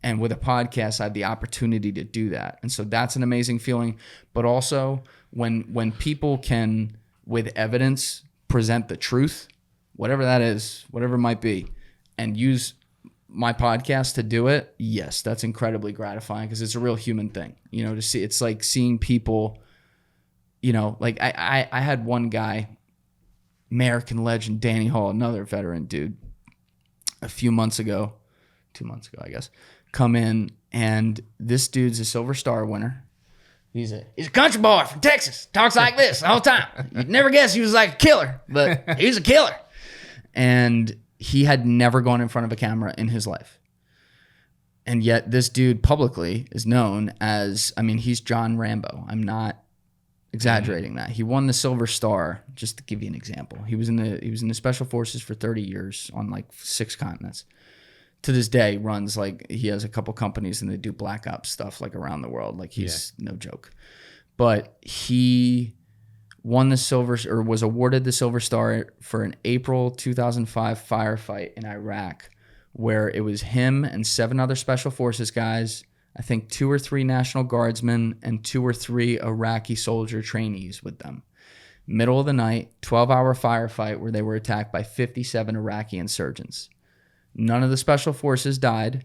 And with a podcast, I have the opportunity to do that. And so that's an amazing feeling. But also when people can, with evidence, present the truth, whatever that is, whatever it might be, and use my podcast to do it, yes, that's incredibly gratifying because it's a real human thing. To see, it's like seeing people, like I had one guy, American legend Danny Hall, another veteran dude, a few months ago, 2 months ago, I guess, come in, and this dude's a Silver Star winner. He's a country boy from Texas, talks like this the whole time. You'd never guess he was like a killer, but he's a killer. And he had never gone in front of a camera in his life. And yet this dude publicly is known as, he's John Rambo. I'm not exaggerating that. He won the Silver Star, just to give you an example. He was in the Special Forces for 30 years on like 6 continents. To this day, runs he has a couple companies and they do black ops stuff like around the world. Like he's no joke. But he won the was awarded the Silver Star for an April 2005 firefight in Iraq, where it was him and 7 other Special Forces guys, I think 2 or 3 National Guardsmen, and 2 or 3 Iraqi soldier trainees with them. Middle of the night, 12-hour firefight where they were attacked by 57 Iraqi insurgents. None of the Special Forces died.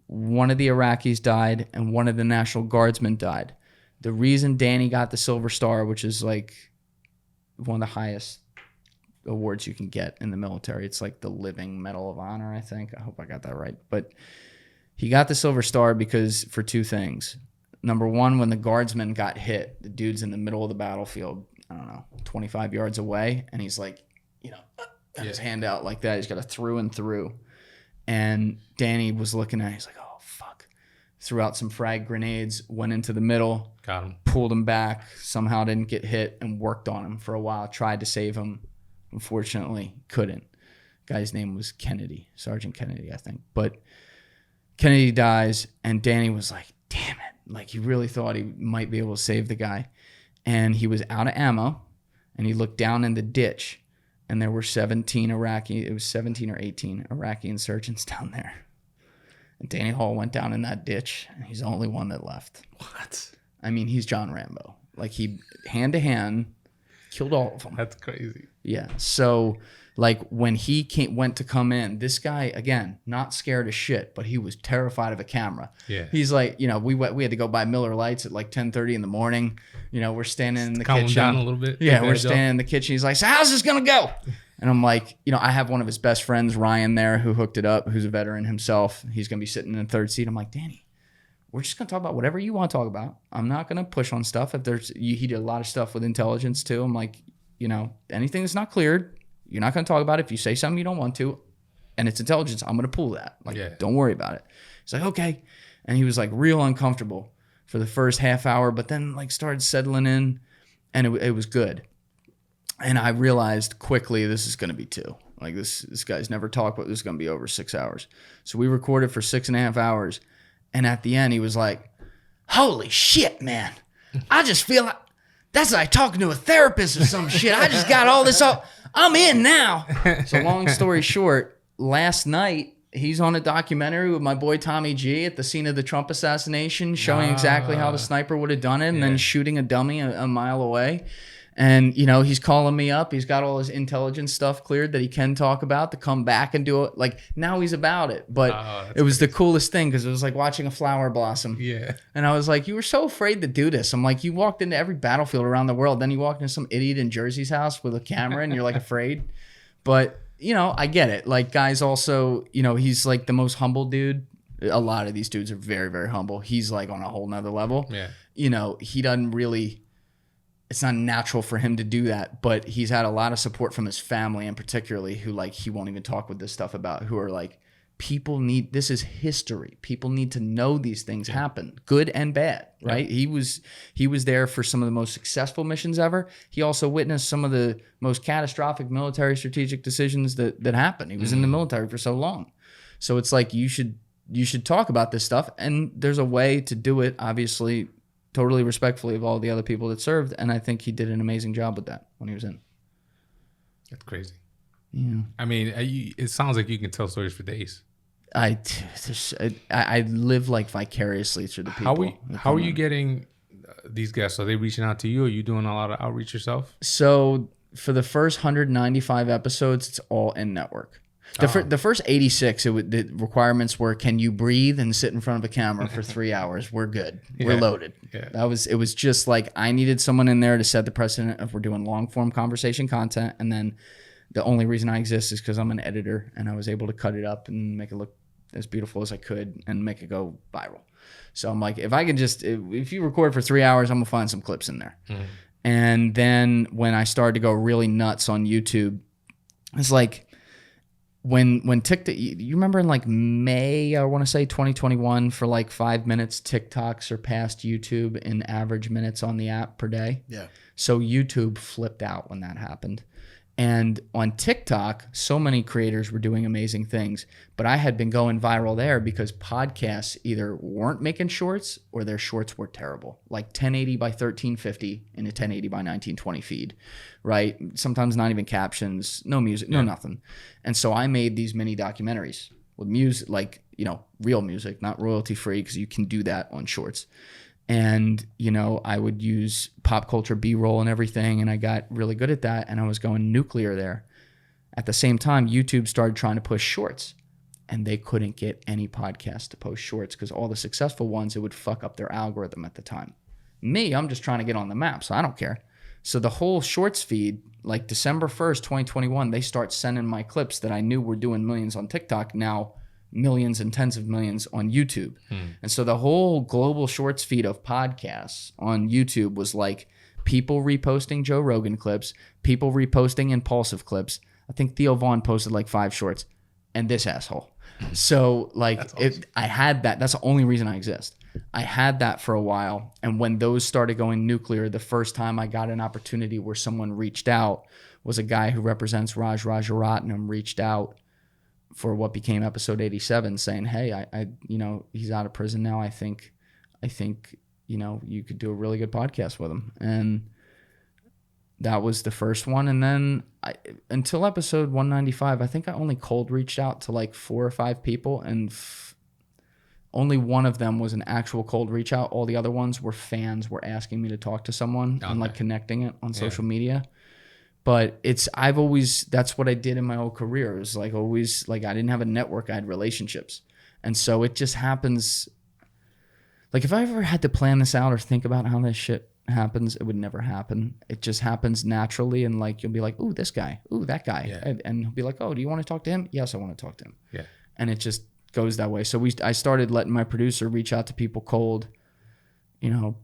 One of the Iraqis died, and one of the National Guardsmen died. The reason Danny got the Silver Star, which is like one of the highest awards you can get in the military, it's like the Living Medal of Honor, I think. I hope I got that right. But he got the Silver Star for 2 things. Number one, when the guardsman got hit, the dude's in the middle of the battlefield, 25 yards away, and he's like, his hand out like that. He's got a through and through. And Danny was looking at it. He's like, oh, fuck. Threw out some frag grenades, went into the middle, got him, pulled him back, somehow didn't get hit, and worked on him for a while. Tried to save him. Unfortunately, couldn't. Guy's name was Kennedy, Sergeant Kennedy, I think. But Kennedy dies, and Danny was like, damn it. Like, he really thought he might be able to save the guy. And he was out of ammo, and he looked down in the ditch, and there were 17 or 18 Iraqi insurgents down there. And Danny Hall went down in that ditch, and he's the only one that left. What? He's John Rambo. Like, he, hand to hand, killed all of them. That's crazy. Yeah. So, when he went to come in, this guy, again, not scared of shit, but he was terrified of a camera. Yeah. He's like, we had to go by Miller Lights at 10:30 in the morning. We're standing in the calm kitchen. Calm down a little bit. Yeah, we're standing in the kitchen. He's like, so how's this going to go? And I'm like, I have one of his best friends, Ryan, there, who hooked it up, who's a veteran himself. He's going to be sitting in the 3rd seat. I'm like, Danny, we're just going to talk about whatever you want to talk about. I'm not going to push on stuff. He did a lot of stuff with intelligence too. I'm like, anything that's not cleared, you're not going to talk about it. If you say something you don't want to, and it's intelligence, I'm going to pull that. Don't worry about it. He's like, okay. And he was like real uncomfortable for the first half hour, but then started settling in, and it was good. And I realized quickly this is going to be 2. This guy's never talked, but this is going to be over 6 hours. So we recorded for 6.5 hours, and at the end he was like, holy shit, man. I just feel like that's like talking to a therapist or some shit. I just got all this up. I'm in now. So long story short, last night he's on a documentary with my boy Tommy G at the scene of the Trump assassination, showing exactly how the sniper would have done it, and then shooting a dummy a mile away. And, he's calling me up. He's got all his intelligence stuff cleared that he can talk about to come back and do it. Now he's about it. But it was the coolest thing because it was like watching a flower blossom. Yeah. And I was like, you were so afraid to do this. I'm like, you walked into every battlefield around the world. Then you walked into some idiot in Jersey's house with a camera and you're afraid. But, I get it. Guys also, he's the most humble dude. A lot of these dudes are very, very humble. He's on a whole nother level. Yeah. He doesn't really... It's not natural for him to do that, but he's had a lot of support from his family, and particularly who he won't even talk with this stuff about, who are this is history. People need to know these things happen, good and bad, right? Yeah. He was there for some of the most successful missions ever. He also witnessed some of the most catastrophic military strategic decisions that happened. He was in the military for so long. So it's you should talk about this stuff, and there's a way to do it, obviously, totally respectfully of all the other people that served. And I think he did an amazing job with that when he was in. That's crazy. Yeah. I mean, it sounds like you can tell stories for days. I live like vicariously through the people. How are you getting these guests? Are they reaching out to you? Are you doing a lot of outreach yourself? So for the first 195 episodes, it's all in network. The first 86, the requirements were, can you breathe and sit in front of a camera for 3 hours? We're good. We're loaded. Yeah. It was just like, I needed someone in there to set the precedent if we're doing long form conversation content. And then the only reason I exist is because I'm an editor, and I was able to cut it up and make it look as beautiful as I could and make it go viral. So I'm like, if you record for 3 hours, I'm gonna find some clips in there. Mm. And then when I started to go really nuts on YouTube, it's like, when TikTok, you remember in like May, I want to say 2021, for like 5 minutes, TikTok surpassed YouTube in average minutes on the app per day. Yeah. So YouTube flipped out when that happened. And on TikTok, so many creators were doing amazing things, but I had been going viral there because podcasts either weren't making shorts or their shorts were terrible, like 1080 by 1350 in a 1080 by 1920 feed, right? Sometimes not even captions, no music, no nothing. And so I made these mini documentaries with music, like, real music, not royalty free, because you can do that on shorts. And, I would use pop culture B-roll and everything, and I got really good at that, and I was going nuclear there. At the same time, YouTube started trying to push shorts, and they couldn't get any podcast to post shorts because all the successful ones, it would fuck up their algorithm at the time. Me, I'm just trying to get on the map, so I don't care. So the whole shorts feed, like December 1st, 2021, they start sending my clips that I knew were doing millions on TikTok, now millions and tens of millions on YouTube. And so the whole global shorts feed of podcasts on YouTube was like people reposting Joe Rogan clips, people reposting impulsive clips. I think Theo Vaughn posted like 5 shorts, and this asshole. So like awesome. I had that. That's the only reason I exist. I had that for a while. And when those started going nuclear, the first time I got an opportunity where someone reached out was a guy who represents Raj Rajaratnam reached out for what became episode 87, saying, hey, I he's out of prison now. I think, you could do a really good podcast with him. And that was the first one. And then until episode 195, I think I only cold reached out to like 4 or 5 people, and only one of them was an actual cold reach out. All the other ones were fans were asking me to talk to someone and like connecting it on social media. But that's what I did in my whole career. It was like always, like I didn't have a network, I had relationships. And so it just happens. Like if I ever had to plan this out or think about how this shit happens, it would never happen. It just happens naturally. And like, you'll be like, ooh, this guy, ooh, that guy. Yeah. And he'll be like, oh, do you want to talk to him? Yes, I want to talk to him. Yeah. And it just goes that way. So I started letting my producer reach out to people cold,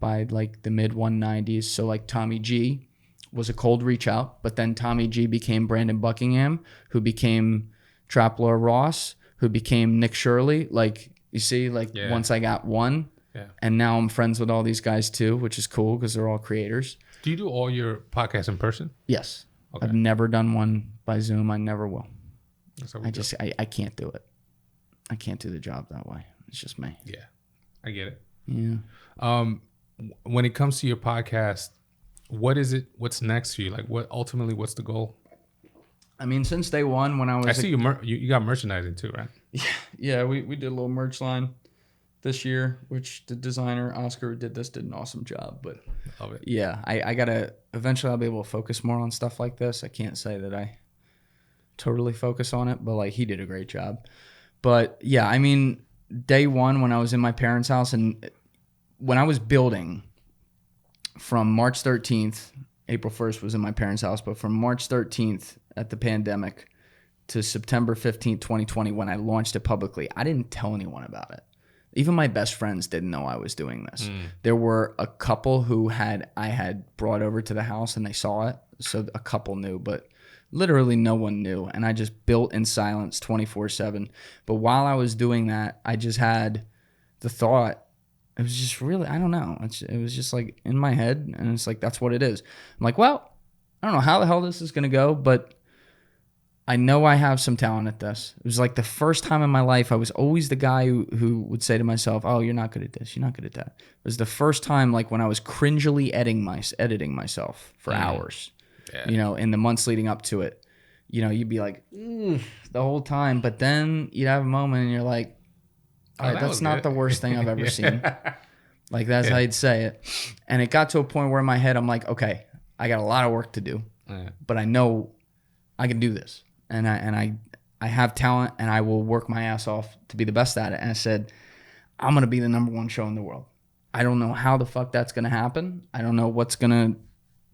by like the mid 190s. So like Tommy G was a cold reach out, but then Tommy G became Brandon Buckingham, who became Trapler Ross, who became Nick Shirley. Like, you see, once I got one, and now I'm friends with all these guys too, which is cool because they're all creators. Do you do all your podcasts in person? Yes. Okay. I've never done one by Zoom. I never will. I can't do it. I can't do the job that way. It's just me. Yeah, I get it. Yeah. When it comes to your podcast, what is it? What's next for you? Like, what's the goal? I mean, since day one, when I see you got merchandising too, right? Yeah, we did a little merch line this year, which the designer Oscar who did an awesome job. But love it. Yeah, I gotta eventually I'll be able to focus more on stuff like this. I can't say that I totally focus on it, but like he did a great job. But yeah, I mean, day one when I was in my parents' house and when I was building. From March 13th, April 1st was in my parents' house, but from March 13th at the pandemic to September 15th, 2020, when I launched it publicly, I didn't tell anyone about it. Even my best friends didn't know I was doing this. There were a couple who I had brought over to the house and they saw it. So a couple knew, but literally no one knew. And I just built in silence 24/7. But while I was doing that, I just had the thought, it was just really, I don't know. It was just like in my head, and it's like, that's what it is. I'm like, well, I don't know how the hell this is going to go, but I know I have some talent at this. It was like the first time in my life I was always the guy who would say to myself, oh, you're not good at this. You're not good at that. It was the first time like when I was cringily editing myself for hours, you know, in the months leading up to it. You know, you'd be like, the whole time. But then you'd have a moment and you're like, all right, that's not the worst thing I've ever seen. Like that's how you'd say it. And it got to a point where in my head I'm like, okay, I got a lot of work to do, but I know I can do this. And I have talent and I will work my ass off to be the best at it. And I said, I'm going to be the number one show in the world. I don't know how the fuck that's going to happen. I don't know what's going to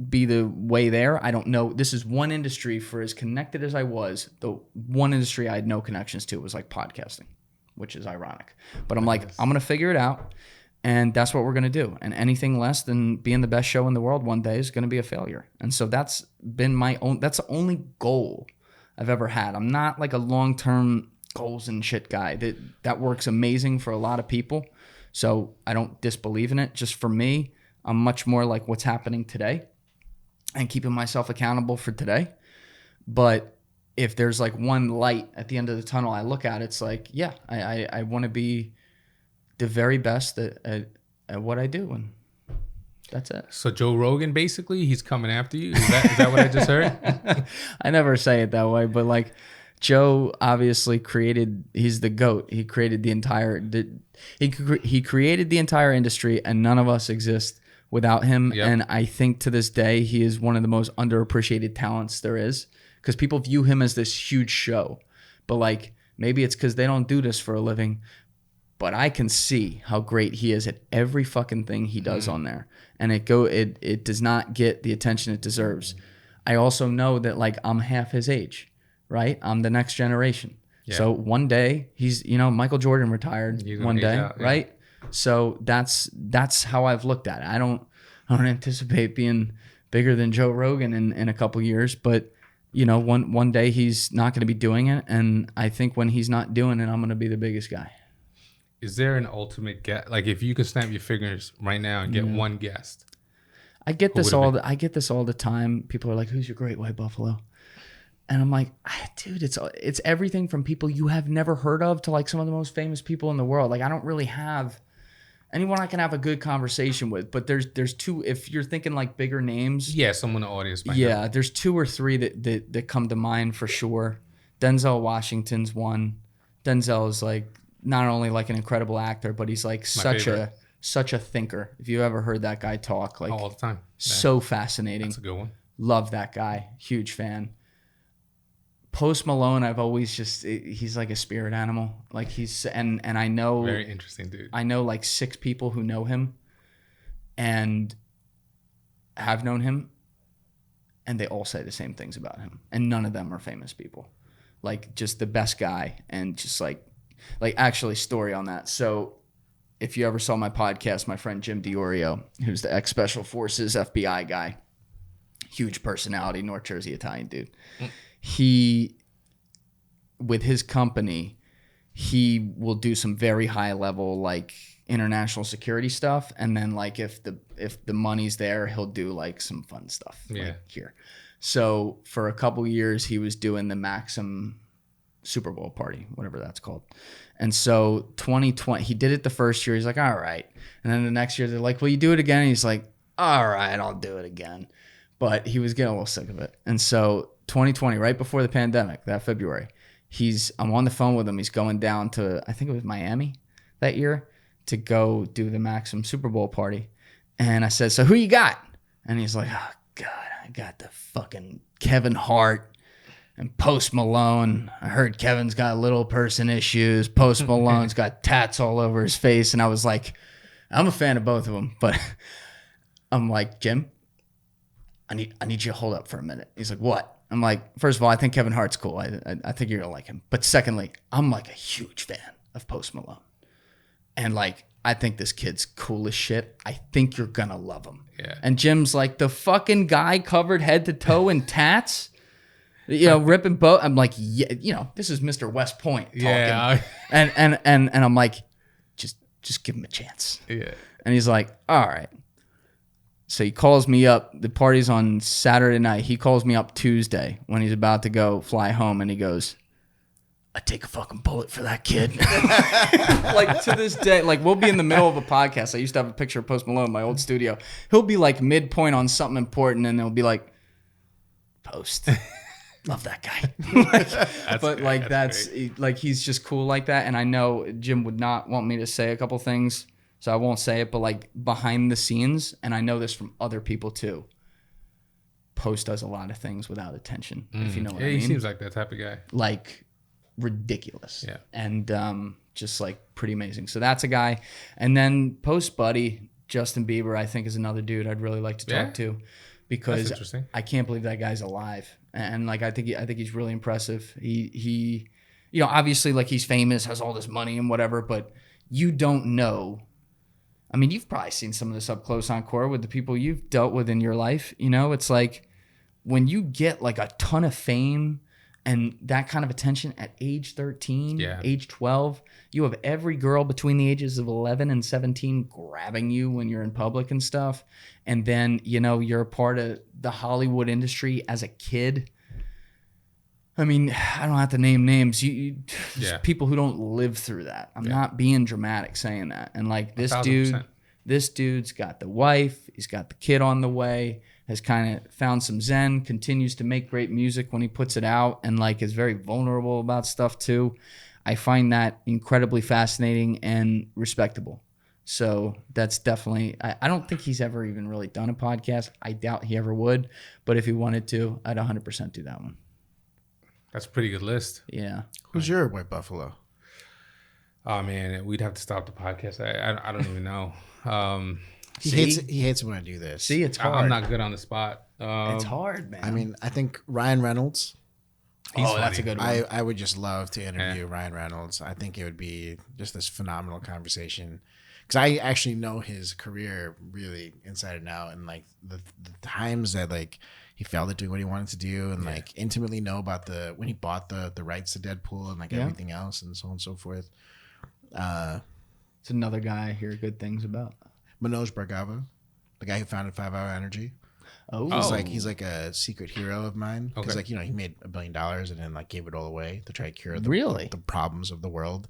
be the way there. I don't know. This is one industry, for as connected as I was, the one industry I had no connections to was like podcasting, which is ironic. But I'm like, I'm going to figure it out. And that's what we're going to do. And anything less than being the best show in the world one day is going to be a failure. And so that's been that's the only goal I've ever had. I'm not like a long-term goals and shit guy. That works amazing for a lot of people. So I don't disbelieve in it. Just for me, I'm much more like what's happening today and keeping myself accountable for today. But if there's like one light at the end of the tunnel, I look at it's like, yeah, I want to be the very best at what I do. And that's it. So Joe Rogan, basically, he's coming after you. Is that what I just heard? I never say it that way, but like Joe obviously he's the GOAT. He created he created the entire industry, and none of us exist without him. Yep. And I think to this day, he is one of the most underappreciated talents there is, because people view him as this huge show. But like, maybe it's because they don't do this for a living. But I can see how great he is at every fucking thing he does on there. And it does not get the attention it deserves. I also know that like I'm half his age, right? I'm the next generation. Yeah. So one day Michael Jordan retired one day, out, yeah. Right? So that's how I've looked at it. I don't anticipate being bigger than Joe Rogan in a couple years, but one day he's not going to be doing it. And I think when he's not doing it, I'm going to be the biggest guy. Is there an ultimate guest? Like, if you could snap your fingers right now and get one guest, I get this all the time. People are like, "Who's your great white buffalo?" And I'm like, dude, it's everything from people you have never heard of to like some of the most famous people in the world. Like, I don't really have anyone I can have a good conversation with. But there's two. If you're thinking like bigger names, yeah, someone in the audience. Yeah, there's two or three that come to mind for sure. Denzel Washington's one. Denzel is like not only like an incredible actor, but he's like such a thinker. If you ever heard that guy talk, like all the time, so fascinating. That's a good one. Love that guy. Huge fan. Post Malone, I've always he's like a spirit animal. Like and I know, very interesting dude. I know like 6 people who know him and have known him, and they all say the same things about him. And none of them are famous people. Like just the best guy, and just like actually story on that. So if you ever saw my podcast, my friend Jim DiOrio, who's the ex-Special Forces FBI guy, huge personality, North Jersey Italian dude. He, with his company, he will do some very high level like international security stuff, and then like if the money's there, he'll do like some fun stuff like here. So for a couple years, he was doing the Maxim Super Bowl party, whatever that's called. And so 2020, he did it the first year. He's like, all right. And then the next year, they're like, will you do it again? And he's like, all right, I'll do it again. But he was getting a little sick of it. And so 2020, right before the pandemic, that February, I'm on the phone with him. He's going down to, I think it was Miami that year, to go do the Maxim Super Bowl party. And I said, so who you got? And he's like, oh, God, I got the fucking Kevin Hart and Post Malone. I heard Kevin's got little person issues. Post Malone's got tats all over his face. And I was like, I'm a fan of both of them. But I'm like, Jim, I need you to hold up for a minute. He's like, what? I'm like, first of all, I think Kevin Hart's cool. I think you're going to like him. But secondly, I'm like a huge fan of Post Malone. And like, I think this kid's cool as shit. I think you're going to love him. Yeah. And Jim's like, the fucking guy covered head to toe in tats? Ripping boat. I'm like, yeah, this is Mr. West Point talking. Yeah. And I'm like, just give him a chance. Yeah. And he's like, all right. So he calls me up. The party's on Saturday night. He calls me up Tuesday when he's about to go fly home, and he goes, I take a fucking bullet for that kid. Like, to this day, like, we'll be in the middle of a podcast. I used to have a picture of Post Malone in my old studio. He'll be like midpoint on something important, and they'll be like, Post. Love that guy. That's like, he's just cool like that. And I know Jim would not want me to say a couple things, so I won't say it, but like behind the scenes, and I know this from other people too, Post does a lot of things without attention, if you know what I mean. He seems like that type of guy. Like, ridiculous. Yeah. And just like pretty amazing. So that's a guy. And then Post buddy, Justin Bieber, I think is another dude I'd really like to talk to, because I can't believe that guy's alive. And like, I think he's really impressive. He, you know, obviously like he's famous, has all this money and whatever, but you don't know. I mean, you've probably seen some of this up close on core with the people you've dealt with in your life. You know, it's like when you get like a ton of fame and that kind of attention at age 13, age 12, you have every girl between the ages of 11 and 17 grabbing you when you're in public and stuff. And then, you know, you're a part of the Hollywood industry as a kid. I mean, I don't have to name names. There's people who don't live through that. I'm not being dramatic saying that. And like this 1000%. This dude's got the wife. He's got the kid on the way. Has kind of found some zen, continues to make great music when he puts it out, and like is very vulnerable about stuff too. I find that incredibly fascinating and respectable. So that's definitely, I don't think he's ever even really done a podcast. I doubt he ever would, but if he wanted to, I'd 100% do that one. That's a pretty good list. Yeah. Who's your white buffalo? Oh man, we'd have to stop the podcast. I don't even know. He hates it when I do this. See, it's hard. I'm not good on the spot. It's hard, man. I mean, I think Ryan Reynolds. That's a good one. I would just love to interview Ryan Reynolds. I think it would be just this phenomenal conversation, because I actually know his career really inside and out, and like the times that like he failed at doing what he wanted to do, and like intimately know about when he bought the rights to Deadpool and like everything else and so on and so forth. It's another guy I hear good things about. Manoj Bhargava, the guy who founded 5 Hour Energy. He's like a secret hero of mine, because like, you know, he made $1 billion and then like gave it all away to try to cure the problems of the world.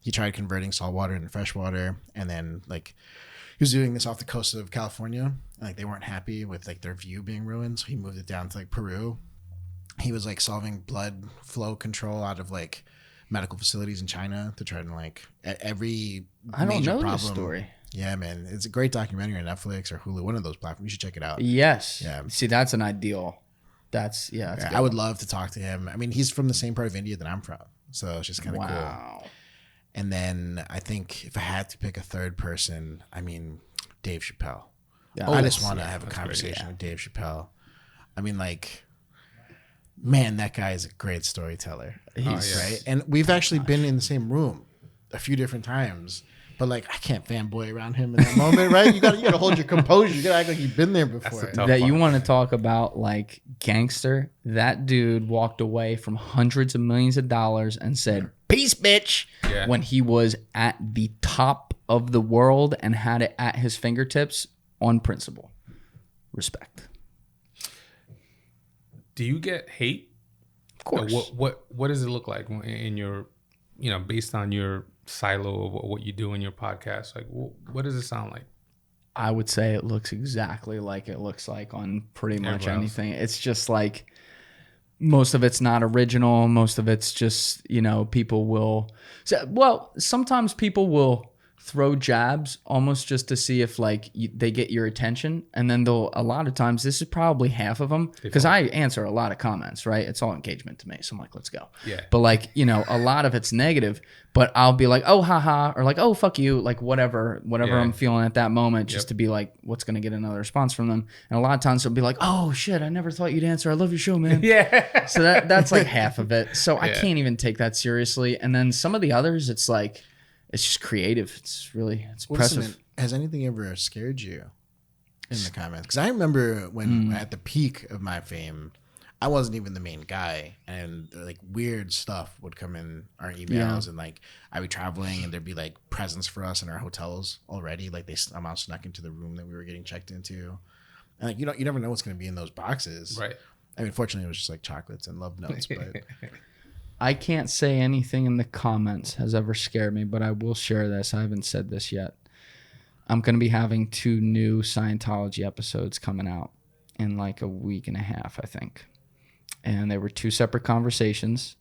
He tried converting salt water into fresh water, and then like he was doing this off the coast of California, and like they weren't happy with like their view being ruined, so he moved it down to like Peru. He was like solving blood flow control out of like medical facilities in China to try to like every I don't know this story. Yeah, man. It's a great documentary on Netflix or Hulu, one of those platforms. You should check it out. Yes. Yeah. See, that's an ideal. I would love to talk to him. I mean, he's from the same part of India that I'm from, so it's just kind of cool. And then I think if I had to pick a third person, I mean, Dave Chappelle. Yeah, I just want to have a conversation with Dave Chappelle. I mean, like, man, that guy is a great storyteller. Right? And we've actually been in the same room a few different times. But like, I can't fanboy around him in that moment, right? You gotta hold your composure. You gotta act like you've been there before. You want to talk about like gangster? That dude walked away from hundreds of millions of dollars and said, "Peace, bitch," when he was at the top of the world and had it at his fingertips on principle. Respect. Do you get hate? Of course. What does it look like in your, you know, based on your silo of what you do in your podcast? Like, what does it sound like? I would say it looks exactly like it looks like on pretty much anything. It's just like most of it's not original. Most of it's just, you know, sometimes people will throw jabs almost just to see if like they get your attention, and then a lot of times, this is probably half of them, because I answer a lot of comments, right? It's all engagement to me, so I'm like, let's go. But like, you know, a lot of it's negative, but I'll be like, oh haha, or like, oh fuck you, like whatever I'm feeling at that moment, just to be like, what's gonna get another response from them. And a lot of times they'll be like, oh shit, I never thought you'd answer, I love your show, man. So that's like half of it, so I can't even take that seriously. And then some of the others, it's like, it's just creative. It's impressive. Listen, has anything ever scared you in the comments? Because I remember when at the peak of my fame, I wasn't even the main guy, and like weird stuff would come in our emails, and like I'd be traveling, and there'd be like presents for us in our hotels already. Like they somehow snuck into the room that we were getting checked into. And like you never know what's going to be in those boxes. Right. I mean, fortunately, it was just like chocolates and love notes. But I can't say anything in the comments has ever scared me, but I will share this. I haven't said this yet. I'm going to be having 2 new Scientology episodes coming out in like a week and a half, I think. And they were 2 separate conversations.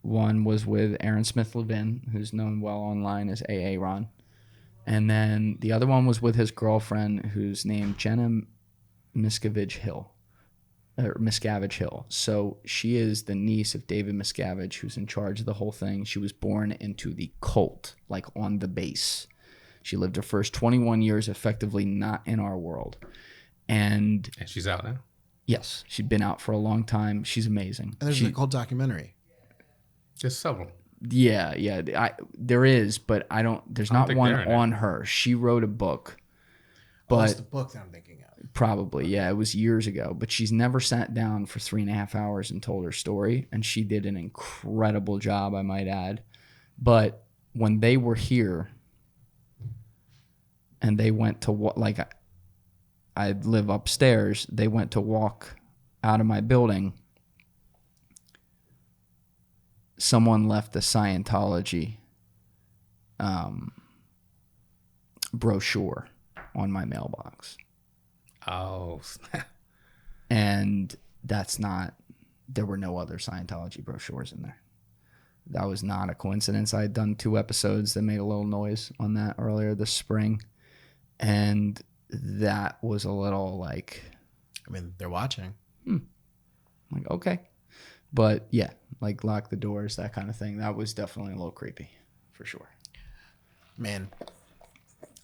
One was with Aaron Smith Levin, who's known well online as AA Ron. And then the other one was with his girlfriend, who's named Jenna Miscavige Hill. So she is the niece of David Miscavige, who's in charge of the whole thing. She was born into the cult, like on the base. She lived her first 21 years effectively not in our world. And she's out now? Yes. She'd been out for a long time. She's amazing. And there's a whole documentary. There's several. Yeah. There is, but there's not one on her. She wrote a book. But that's the book that I'm thinking of. Probably, yeah. It was years ago. But she's never sat down for 3.5 hours and told her story. And she did an incredible job, I might add. But when they were here and they went to I live upstairs, they went to walk out of my building. Someone left the Scientology brochure on my mailbox. Oh, snap. And there were no other Scientology brochures in there. That was not a coincidence. I had done 2 episodes that made a little noise on that earlier this spring. And that was a little like... I mean, they're watching. Like, okay. But yeah, like lock the doors, that kind of thing. That was definitely a little creepy, for sure. Man,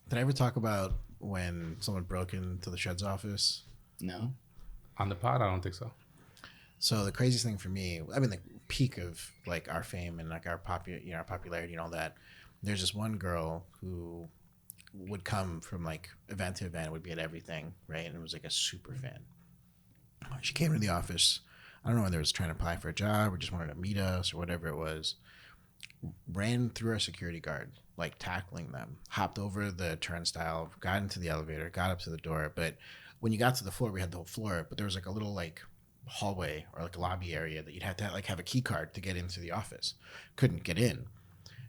did I ever talk about when someone broke into the Shred's office? No. On the pod? I don't think so. So the craziest thing for me, I mean, the peak of like our fame and like our popularity and all that. There's this one girl who would come from like event to event, would be at everything, right? And it was like a super fan. She came to the office. I don't know whether it was trying to apply for a job or just wanted to meet us or whatever it was. Ran through our security guard, like tackling them, hopped over the turnstile, got into the elevator, got up to the door. But when you got to the floor, we had the whole floor, but there was like a little like hallway or like a lobby area that you'd have to like have a key card to get into the office. Couldn't get in.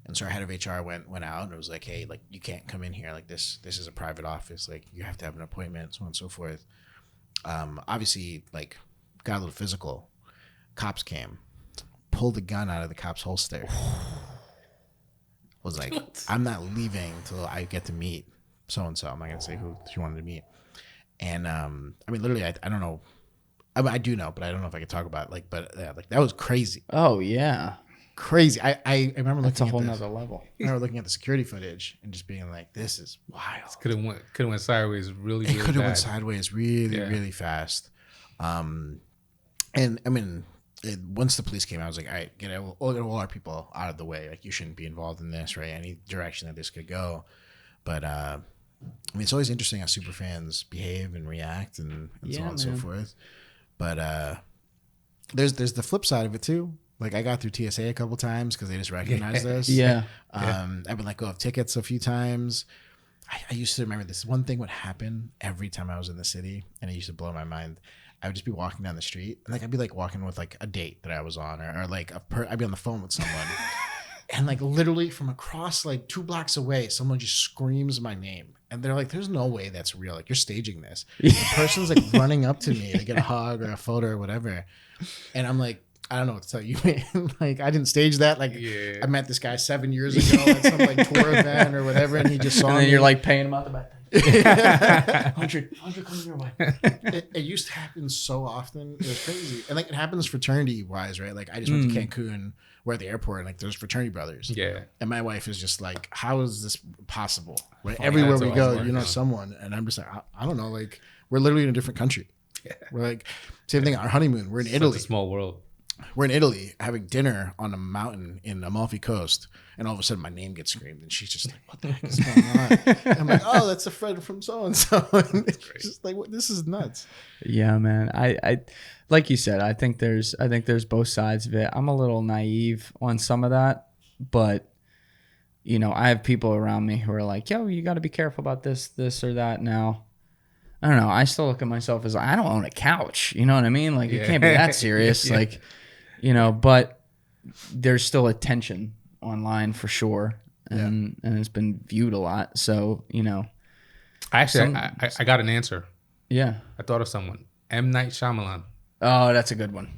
And so our head of HR went out and it was like, hey, like you can't come in here. Like this is a private office. Like you have to have an appointment, so on and so forth. Obviously, like got a little physical. Cops came, pulled the gun out of the cop's holster. Was like, I'm not leaving till I get to meet so and so. I'm not gonna say who she wanted to meet. And I mean, literally, I don't know. I do know, but I don't know if I could talk about it. Like, but yeah, like that was crazy. Oh yeah, crazy. I remember looking. That's a at whole this. nother level. I remember looking at the security footage and just being like, this is wild. Could have went sideways really It could have bad. went sideways really fast. And I mean, once the police came out, I was like, all right, get all our people out of the way. Like, you shouldn't be involved in this, right? Any direction that this could go. But I mean, it's always interesting how super fans behave and react and so on and so forth. But there's the flip side of it too. Like, I got through TSA a couple times because they just recognized us. Yeah. I've been let go of tickets a few times. I used to remember this one thing would happen every time I was in the city, and it used to blow my mind. I would just be walking down the street, and like I'd be like walking with like a date that I was on, or like I'd be on the phone with someone, and like literally from across like 2 blocks away, someone just screams my name, and they're like, "There's no way that's real. Like, you're staging this." The person's like running up to me to get a hug or a photo or whatever, and I'm like, I don't know what to tell you, man. Like, I didn't stage that. Like, I met this guy 7 years ago at some like tour event or whatever, and he just saw me. And then you're like paying him out the back. 100 coming your way. It used to happen so often. It was crazy. And like, it happens fraternity wise, right? Like, I just went to Cancun. We're at the airport, and like there's fraternity brothers. Yeah. And my wife is just like, how is this possible? Right? Everywhere we go, you know someone. And I'm just like, I don't know. Like, we're literally in a different country. Yeah. We're like, same thing, our honeymoon. We're in Italy. It's a small world. We're in Italy having dinner on a mountain in Amalfi Coast, and all of a sudden my name gets screamed, and she's just like, "What the heck is going on?" And I'm like, "Oh, that's a friend from so and so." It's just like, this is nuts. Yeah, man. I like you said, I think there's both sides of it. I'm a little naive on some of that, but you know, I have people around me who are like, "Yo, you got to be careful about this or that." Now, I don't know. I still look at myself as I don't own a couch. You know what I mean? Like it can't be that serious. Like, but there's still attention online for sure, and it's been viewed a lot. So Actually, I got an answer. Yeah. I thought of someone. M. Night Shyamalan. Oh, that's a good one.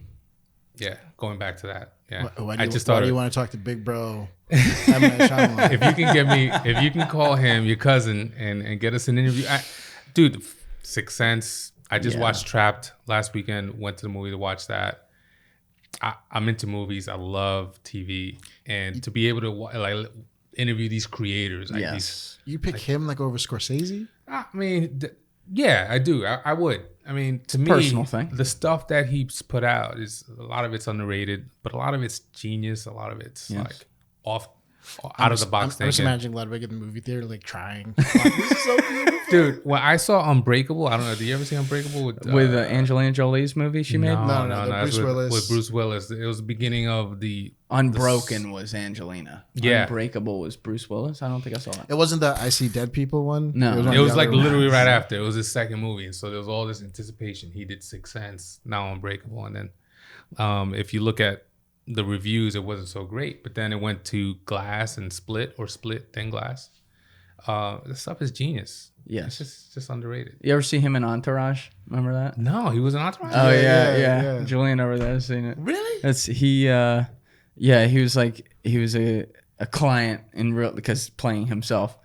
Yeah, going back to that. Yeah, Why do you want to talk to Big Bro? M. Night Shyamalan? If you can call him your cousin and get us an interview, dude. Sixth Sense. I just watched Trapped last weekend. Went to the movie to watch that. I'm into movies. I love TV, and to be able to interview these creators. You pick him over Scorsese? I mean, yeah, I do. I would. I mean, to me, personal thing. The stuff that he's put out is a lot of it's underrated, but a lot of it's genius. A lot of it's out of the box. I'm just imagining Ludwig in the movie theater trying. This is so beautiful. Dude, when I saw Unbreakable, I don't know. Did you ever see Unbreakable with Angelina Jolie's movie she made? No, Bruce Willis. With Bruce Willis. It was the beginning of the Unbroken was Angelina. Yeah. Unbreakable was Bruce Willis. I don't think I saw that. It wasn't the I See Dead People one? No. It was literally right after. It was his second movie. And so there was all this anticipation. He did Sixth Sense, now Unbreakable. And then if you look at the reviews, it wasn't so great. But then it went to Glass and Split, or Split, then Glass. This stuff is genius. Yes. It's just underrated. You ever see him in Entourage? Remember that? No, he was an Entourage? Oh, yeah. Julian over there has seen it. Really? He was a client in real, because playing himself,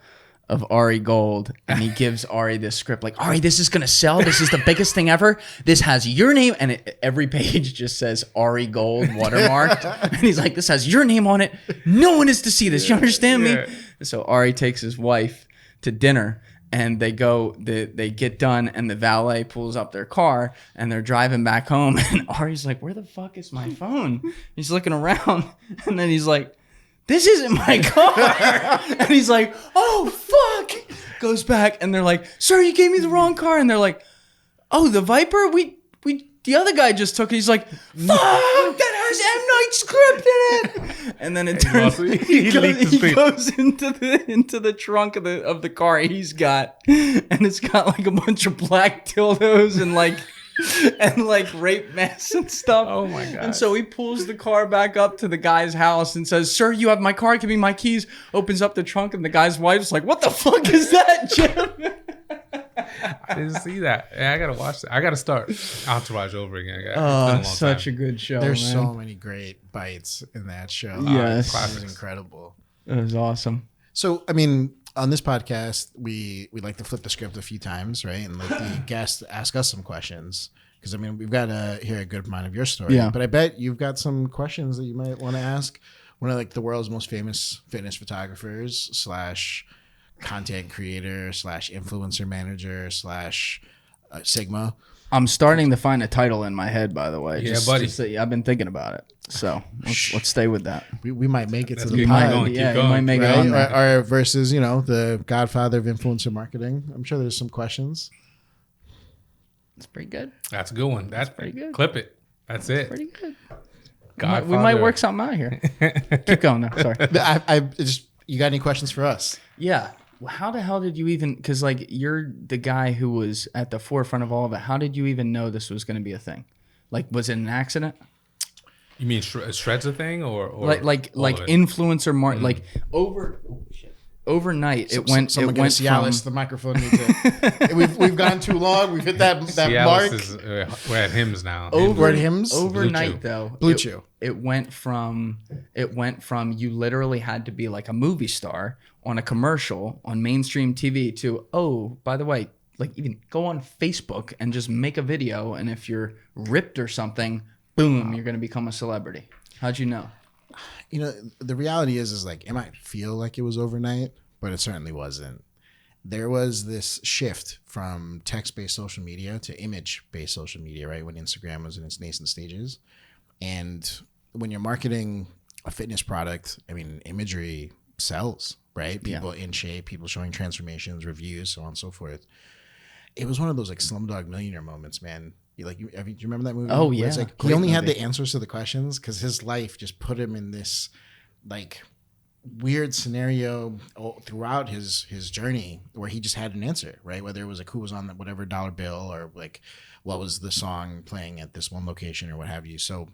of Ari Gold, and he gives Ari this script Ari, this is gonna sell. This is the biggest thing ever. This has your name, and every page just says Ari Gold watermarked, and he's like, this has your name on it. No one is to see this. You understand me? So Ari takes his wife to dinner, and they get done, and the valet pulls up their car, and they're driving back home, and Ari's like, where the fuck is my phone? He's looking around, and then he's like, this isn't my car. And he's like, oh, fuck. Goes back, and they're like, sir, you gave me the wrong car. And they're like, oh, the Viper? The other guy just took it. He's like, fuck, that has M. Night script in it. And then it turns, he goes into the trunk of the car he's got, and it's got a bunch of black dildos and rape masks and stuff. Oh my god! And so he pulls the car back up to the guy's house and says, "Sir, you have my car. Give me my keys." Opens up the trunk, and the guy's wife's like, "What the fuck is that, Jim?" I didn't see that. I gotta watch that. I gotta start Entourage over again. Such a good show. There's so many great bites in that show. Yes, it was incredible. It was awesome. So, I mean, on this podcast, we like to flip the script a few times, right? And let the guests ask us some questions. Because, I mean, we've got to hear a good amount of your story. Yeah. But I bet you've got some questions that you might want to ask one of the world's most famous fitness photographers / content creator / influencer manager / Sigma. I'm starting to find a title in my head, by the way. Yeah, buddy. I've been thinking about it. So let's stay with that. We might make it to the Keep pod. going. You might make it on there. Or versus, the godfather of influencer marketing. I'm sure there's some questions. It's pretty good. That's a good one. That's pretty good. Clip it. That's it. Pretty good. Godfather. We might work something out here. Keep going though. Sorry. You got any questions for us? Yeah. How the hell did you even? Because you're the guy who was at the forefront of all of it. How did you even know this was going to be a thing? Was it an accident? You mean shreds a thing, or influencer overnight it went. Someone it get went Cialis. The microphone needs it. We've gone too long. We've hit that mark. We're at Hims now. We're at Hims. Overnight though. Blue Chew. It went from you literally had to be like a movie star on a commercial on mainstream TV to, oh, by the way, even go on Facebook and just make a video, and if you're ripped or something, boom, you're gonna become a celebrity. How'd you know? The reality is it might feel like it was overnight, but it certainly wasn't. There was this shift from text-based social media to image-based social media, right? When Instagram was in its nascent stages. And when you're marketing a fitness product, I mean, imagery sells, right? People in shape, people showing transformations, reviews, so on and so forth. It was one of those Slumdog Millionaire moments, man. Do you remember that movie? Oh, yeah. He only had the answers to the questions because his life just put him in this weird scenario throughout his journey where he just had an answer, right? Whether it was like who was on whatever dollar bill, or like what was the song playing at this one location or what have you. So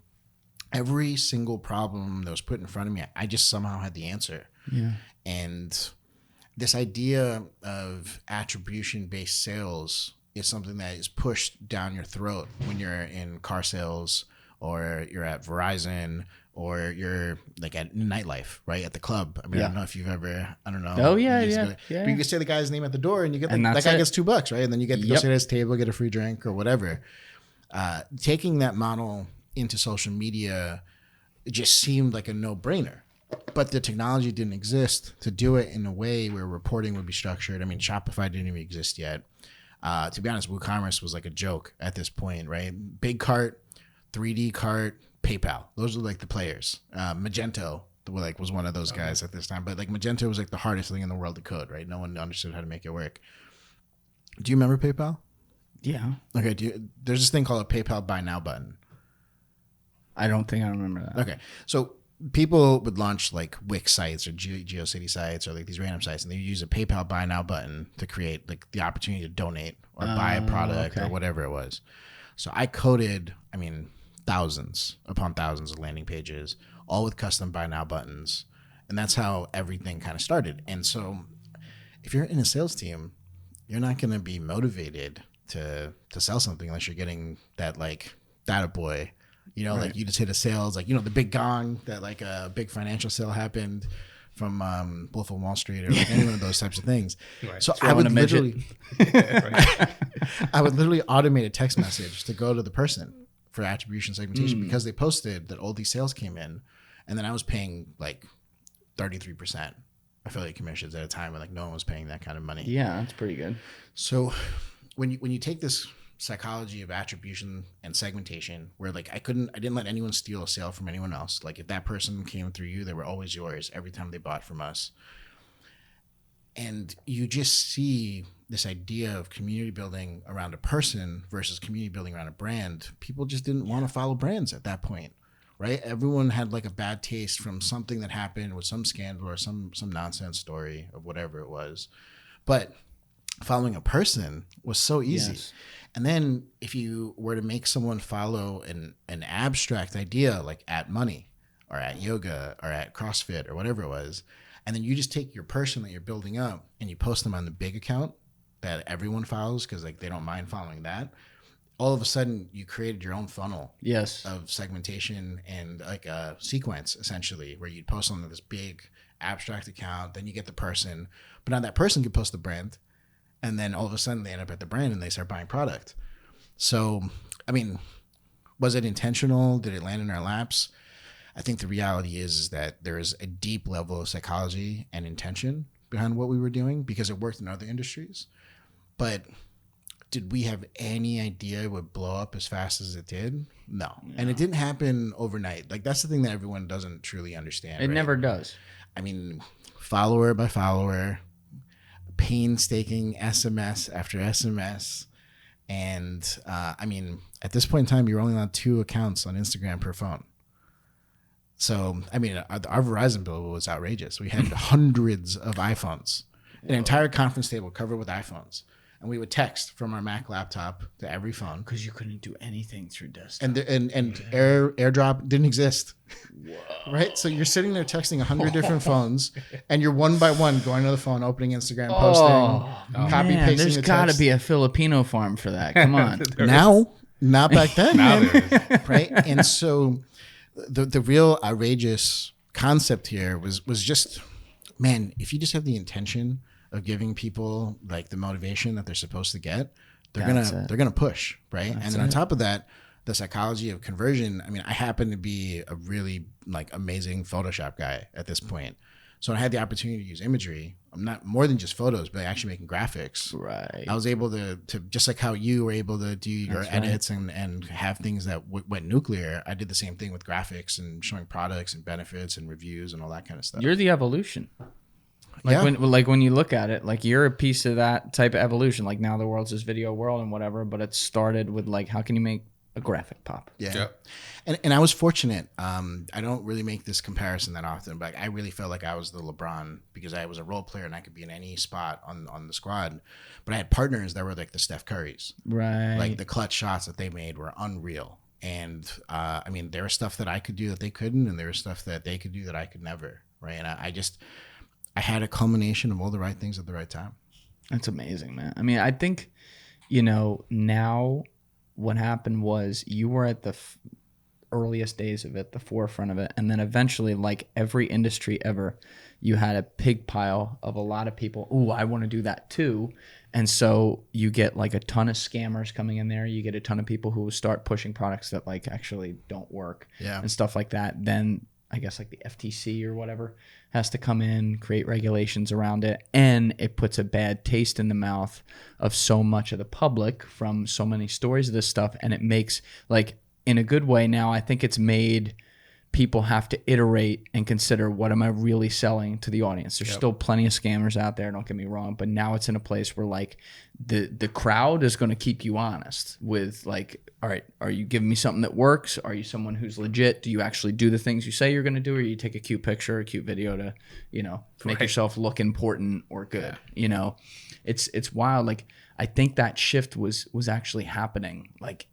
every single problem that was put in front of me, I just somehow had the answer. Yeah. And this idea of attribution-based sales is something that is pushed down your throat when you're in car sales, or you're at Verizon, or you're like at nightlife, right? At the club. I mean, I don't know if you've ever, I don't know. Oh, yeah. But you can say the guy's name at the door and you get like, And that that's guy it. gets $2, right? And then you get to go sit at his table, get a free drink or whatever. Taking that model into social media, it just seemed like a no-brainer. But the technology didn't exist to do it in a way where reporting would be structured. I mean, Shopify didn't even exist yet. To be honest, WooCommerce was like a joke at this point, right? Big Cart, 3D Cart, PayPal. Those are like the players. Magento was one of those guys at this time. But like Magento was like the hardest thing in the world to code, right? No one understood how to make it work. Do you remember PayPal? Yeah. Okay. There's this thing called a PayPal Buy Now button. I don't think I remember that. Okay. So people would launch like Wix sites or GeoCity sites or like these random sites, and they use a PayPal Buy Now button to create like the opportunity to donate or buy a product or whatever it was. So I coded, thousands upon thousands of landing pages, all with custom Buy Now buttons. And that's how everything kind of started. And so if you're in a sales team, you're not going to be motivated to sell something unless you're getting that like data boy. Like you just hit a sales, like, the big gong that like a big financial sale happened from Wolf of Wall Street or like any one of those types of things. Right. So I would literally, I would literally automate a text message to go to the person for attribution segmentation because they posted that all these sales came in, and then I was paying like 33% affiliate commissions at a time when like no one was paying that kind of money. Yeah, that's pretty good. So when you take this psychology of attribution and segmentation, where like I didn't let anyone steal a sale from anyone else. Like if that person came through you, they were always yours every time they bought from us. And you just see this idea of community building around a person versus community building around a brand. People just didn't want to follow brands at that point, right? Everyone had like a bad taste from something that happened with some scandal or some nonsense story of whatever it was. But following a person was so easy. Yes. And then if you were to make someone follow an abstract idea like at money or at yoga or at CrossFit or whatever it was, and then you just take your person that you're building up and you post them on the big account that everyone follows because like they don't mind following that, all of a sudden you created your own funnel of segmentation and like a sequence essentially where you'd post on this big abstract account, then you get the person, but now that person could post the brand. And then all of a sudden they end up at the brand and they start buying product. So, was it intentional? Did it land in our laps? I think the reality is that there is a deep level of psychology and intention behind what we were doing because it worked in other industries. But did we have any idea it would blow up as fast as it did? No. And it didn't happen overnight. Like that's the thing that everyone doesn't truly understand. It never does. Follower by follower, painstaking SMS after SMS. And at this point in time, you're only on 2 accounts on Instagram per phone. So, our Verizon bill was outrageous. We had hundreds of iPhones, an entire conference table covered with iPhones. And we would text from our Mac laptop to every phone. Because you couldn't do anything through desktop. And AirDrop didn't exist. Whoa. Right? So you're sitting there texting 100 different phones, and you're one by one going to the phone, opening Instagram, posting, copy, pasting there's the got to text. be a Filipino farm for that. Come on. Now, not back then, man. Right? And so the real outrageous concept here was just, man, if you just have the intention of giving people like the motivation that they're supposed to get, they're gonna push, right? And then on top of that, the psychology of conversion. I happen to be a really like amazing Photoshop guy at this point, so I had the opportunity to use imagery. I'm not more than just photos, but actually making graphics. Right. I was able to just like how you were able to do your edits and have things that went nuclear. I did the same thing with graphics and showing products and benefits and reviews and all that kind of stuff. You're the evolution. When you look at it, like you're a piece of that type of evolution. Like now the world's this video world and whatever, but it started with like, how can you make a graphic pop. Yeah. Yep. And I was fortunate. I don't really make this comparison that often, but I really felt like I was the LeBron because I was a role player and I could be in any spot on the squad. But I had partners that were like the Steph Currys. Right. Like the clutch shots that they made were unreal. And I mean, there was stuff that I could do that they couldn't, and there was stuff that they could do that I could never. Right. And I had a culmination of all the right things at the right time. That's amazing, man. I mean, I think, now what happened was you were at the earliest days of it, the forefront of it. And then eventually, like every industry ever, you had a pig pile of a lot of people. Ooh, I want to do that too. And so you get like a ton of scammers coming in there. You get a ton of people who start pushing products that like actually don't work and stuff like that. Then I guess like the FTC or whatever has to come in, create regulations around it. And it puts a bad taste in the mouth of so much of the public from so many stories of this stuff. And it makes, like, in a good way now, I think it's made people have to iterate and consider, what am I really selling to the audience? There's still plenty of scammers out there, don't get me wrong, but now it's in a place where like the crowd is going to keep you honest with like, all right, are you giving me something that works? Are you someone who's legit? Do you actually do the things you say you're going to do, or you take a cute picture, a cute video to, make yourself look important or good? It's wild. Like, I think that shift was actually happening like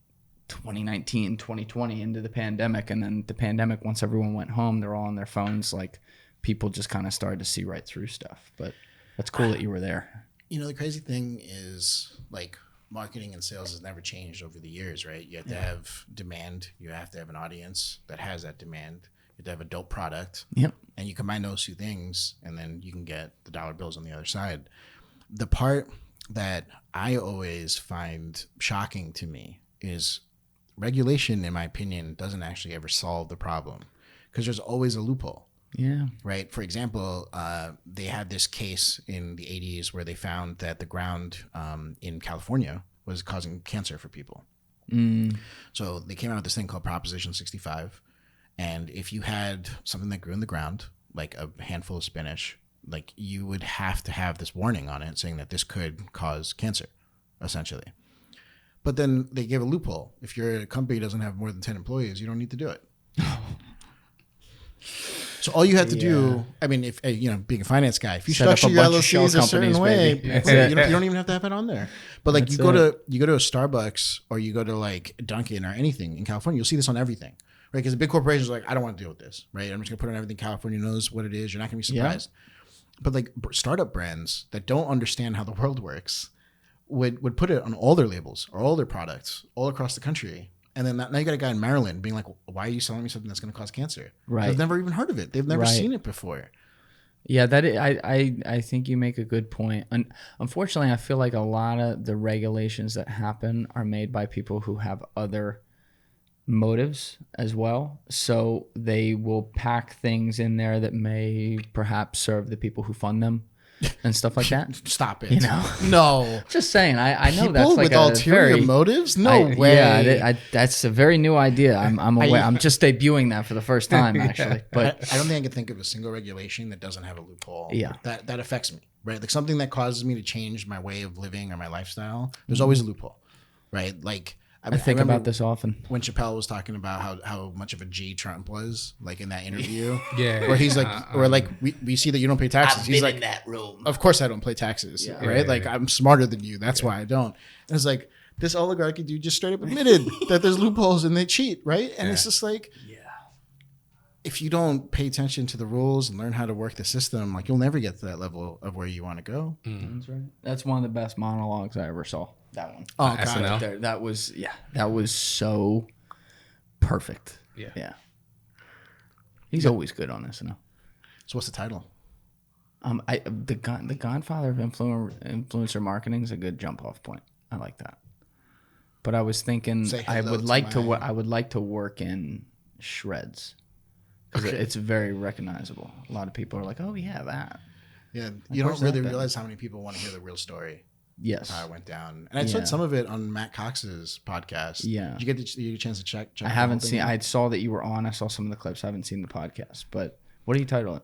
2019, 2020 into the pandemic. And then the pandemic, once everyone went home, they're all on their phones. Like, people just kind of started to see right through stuff. But that's cool that you were there. The crazy thing is, like, marketing and sales has never changed over the years, right? You have to have demand. You have to have an audience that has that demand. You have to have a dope product. Yep. And you combine those two things, and then you can get the dollar bills on the other side. The part that I always find shocking to me is regulation, in my opinion, doesn't actually ever solve the problem, because there's always a loophole. Yeah. Right. For example, they had this case in the 80s where they found that the ground in California was causing cancer for people. So they came out with this thing called Proposition 65. And if you had something that grew in the ground, like a handful of spinach, like, you would have to have this warning on it saying that this could cause cancer, essentially. But then they gave a loophole. If your company doesn't have more than 10 employees, you don't need to do it. So all you have to do, I mean, if being a finance guy, if you structure your LLCs a certain way, you don't even have to have it on there. But like, you go to a Starbucks or you go to like Dunkin' or anything in California, you'll see this on everything, right? Because the big corporations are like, I don't want to deal with this, right? I'm just gonna put it on everything. California knows what it is. You're not gonna be surprised. But like startup brands that don't understand how the world works would put it on all their labels or all their products all across the country. And then now you got a guy in Maryland being like, why are you selling me something that's going to cause cancer? Right. They've never even heard of it. They've never seen it before. Yeah, I think you make a good point. And unfortunately, I feel like a lot of the regulations that happen are made by people who have other motives as well. So they will pack things in there that may perhaps serve the people who fund them and stuff like that. Stop it. No. Just saying. I know people that's like with ulterior motives. No way. Yeah, that's a very new idea. I'm aware. I'm just debuting that for the first time, actually. But I don't think I can think of a single regulation that doesn't have a loophole. Yeah. That affects me, right? Like something that causes me to change my way of living or my lifestyle. There's always a loophole, right? Like, I think about this often. When Chappelle was talking about how much of a G Trump was, like in that interview, Yeah, where he's like, or like we see that you don't pay taxes. He's like, in that room. of course I don't pay taxes, right? Like, I'm smarter than you. That's why I don't. And it's like, this oligarchy dude just straight up admitted that there's loopholes and they cheat, right? And it's just like, if you don't pay attention to the rules and learn how to work the system, like, you'll never get to that level of where you want to go. That's right. That's one of the best monologues I ever saw. That one. Oh, God. SNL. That was so perfect. Yeah. He's always good on SNL. So what's the title? The Godfather of influencer marketing is a good jump off point. I like that. But I was thinking I would like to work in shreds, because it's very recognizable. A lot of people are like, "Oh yeah, that." Yeah, you don't really realize how many people want to hear the real story. Yes. Of how it went down. And I saw some of it on Matt Cox's podcast. Yeah. Did you get a chance to check I haven't seen. I saw that you were on. I saw some of the clips. I haven't seen the podcast. But what do you title it?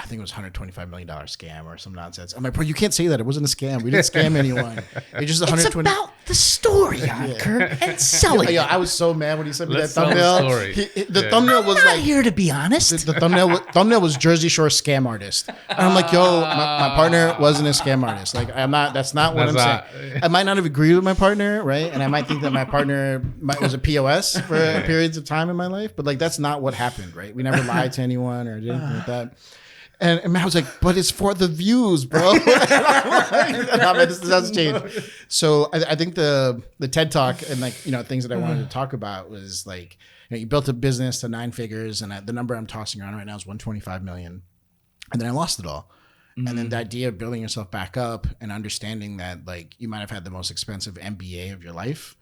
I think it was $125 million scam or some nonsense. I'm like, bro, you can't say that. It wasn't a scam. We didn't scam anyone. It just 120. It's about the story, Ankur, and selling. Yeah, I was so mad when he sent me Let's that tell the thumbnail. story. The thumbnail was I'm not like, here to be honest. the thumbnail was Jersey Shore scam artist. And I'm like, yo, my partner wasn't a scam artist. Like, that's not what I'm saying. I might not have agreed with my partner, right? And I might think that my partner was a POS for periods of time in my life, but like, that's not what happened, right? We never lied to anyone or did anything like that. And I was like, but it's for the views, bro. This has changed. So I think the TED Talk and like, things that I wanted to talk about was like, you built a business to 9 figures, and the number I'm tossing around right now is 125 million. And then I lost it all. And then the idea of building yourself back up and understanding that like you might have had the most expensive MBA of your life,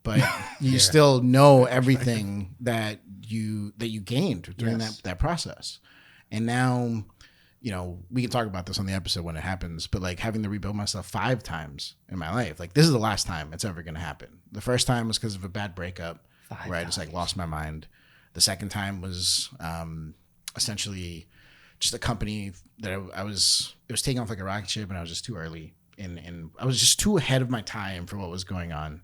but you still know everything that you gained during that process. And now, we can talk about this on the episode when it happens, but like having to rebuild myself 5 times in my life, like this is the last time it's ever going to happen. The first time was because of a bad breakup where I just like lost my mind. The second time was essentially just a company that it was taking off like a rocket ship, and I was just too early and I was just too ahead of my time for what was going on.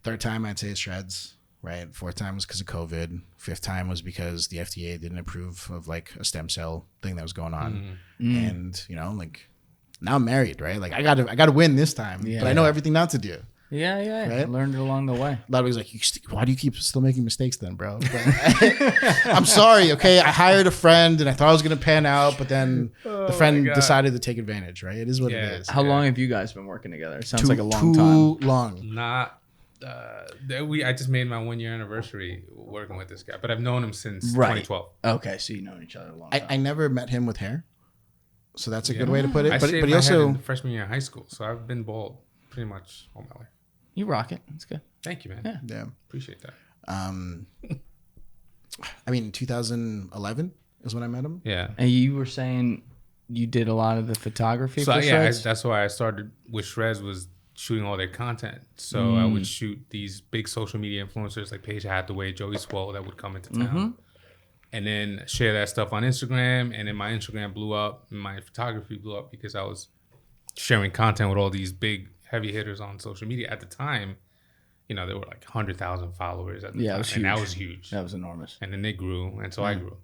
Third time I'd say is Shreds. Right. 4th time was because of COVID. 5th time was because the FDA didn't approve of like a stem cell thing that was going on. And like now I'm married, right? Like I gotta win this time, but I know everything not to do. Yeah. Right? I learned it along the way. A lot of people like, why do you keep still making mistakes then, bro? But I'm sorry. Okay, I hired a friend and I thought I was gonna pan out, but then the friend decided to take advantage. Right? It is what it is. How long have you guys been working together? It sounds like a long time. Too long. Not. I just made my 1-year anniversary working with this guy, but I've known him since 2012. Okay, so you've known each other a long time. I never met him with hair, so that's a good way to put it. I But shaved he my also head in freshman year of high school, so I've been bald pretty much all my life. You rock it. That's good. Thank you, man. yeah. Appreciate that. I mean, 2011 is when I met him. Yeah. And you were saying you did a lot of the photography for Shreds? That's why I started with Shreds, was shooting all their content. So I would shoot these big social media influencers like Paige Hathaway, Joey Swole that would come into town, and then share that stuff on Instagram. And then my Instagram blew up, and my photography blew up because I was sharing content with all these big heavy hitters on social media. At the time, there were like 100,000 followers at the time, and that was huge. That was enormous. And then they grew, and so I grew.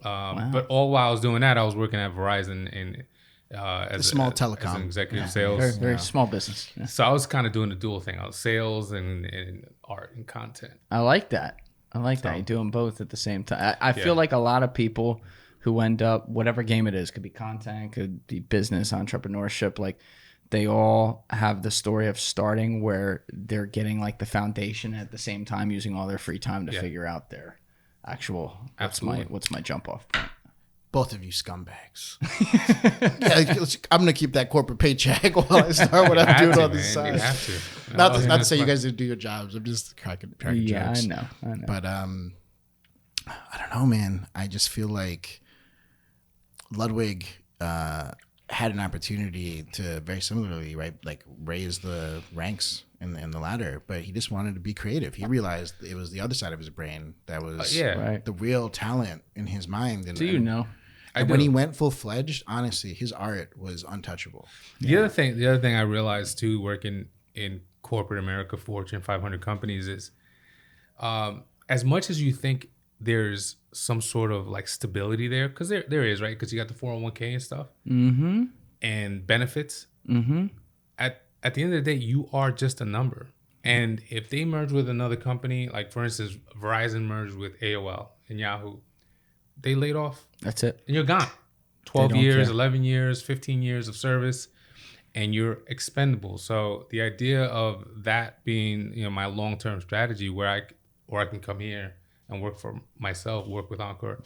But all while I was doing that, I was working at Verizon and as small telecom, as an executive sales. Very small business. Yeah. So I was kind of doing the dual thing. I was sales and art and content. I like that. You do them both at the same time. I feel like a lot of people who end up, whatever game it is, could be content, could be business, entrepreneurship, like they all have the story of starting where they're getting like the foundation at the same time, using all their free time to figure out their actual, what's my jump off point. Both of you scumbags. I'm gonna keep that corporate paycheck while I start what I'm doing on the side. You have to. Not to say you guys didn't do your jobs. I'm just cracking jokes. I know. But I don't know, man. I just feel like Ludwig had an opportunity to very similarly, right, like raise the ranks in the ladder, but he just wanted to be creative. He realized it was the other side of his brain that was the real talent in his mind. And, when he went full fledged, honestly, his art was untouchable. The other thing I realized too, working in corporate America, Fortune 500 companies, is as much as you think there's some sort of like stability there, because there is, right? Because you got the 401k and stuff, and benefits. At the end of the day, you are just a number. And if they merge with another company, like for instance, Verizon merged with AOL and Yahoo, they laid off. That's it. And you're gone. 12 years, 11 years, 15 years of service, and you're expendable. So the idea of that being, my long-term strategy where I can come here and work for myself, work with Encore,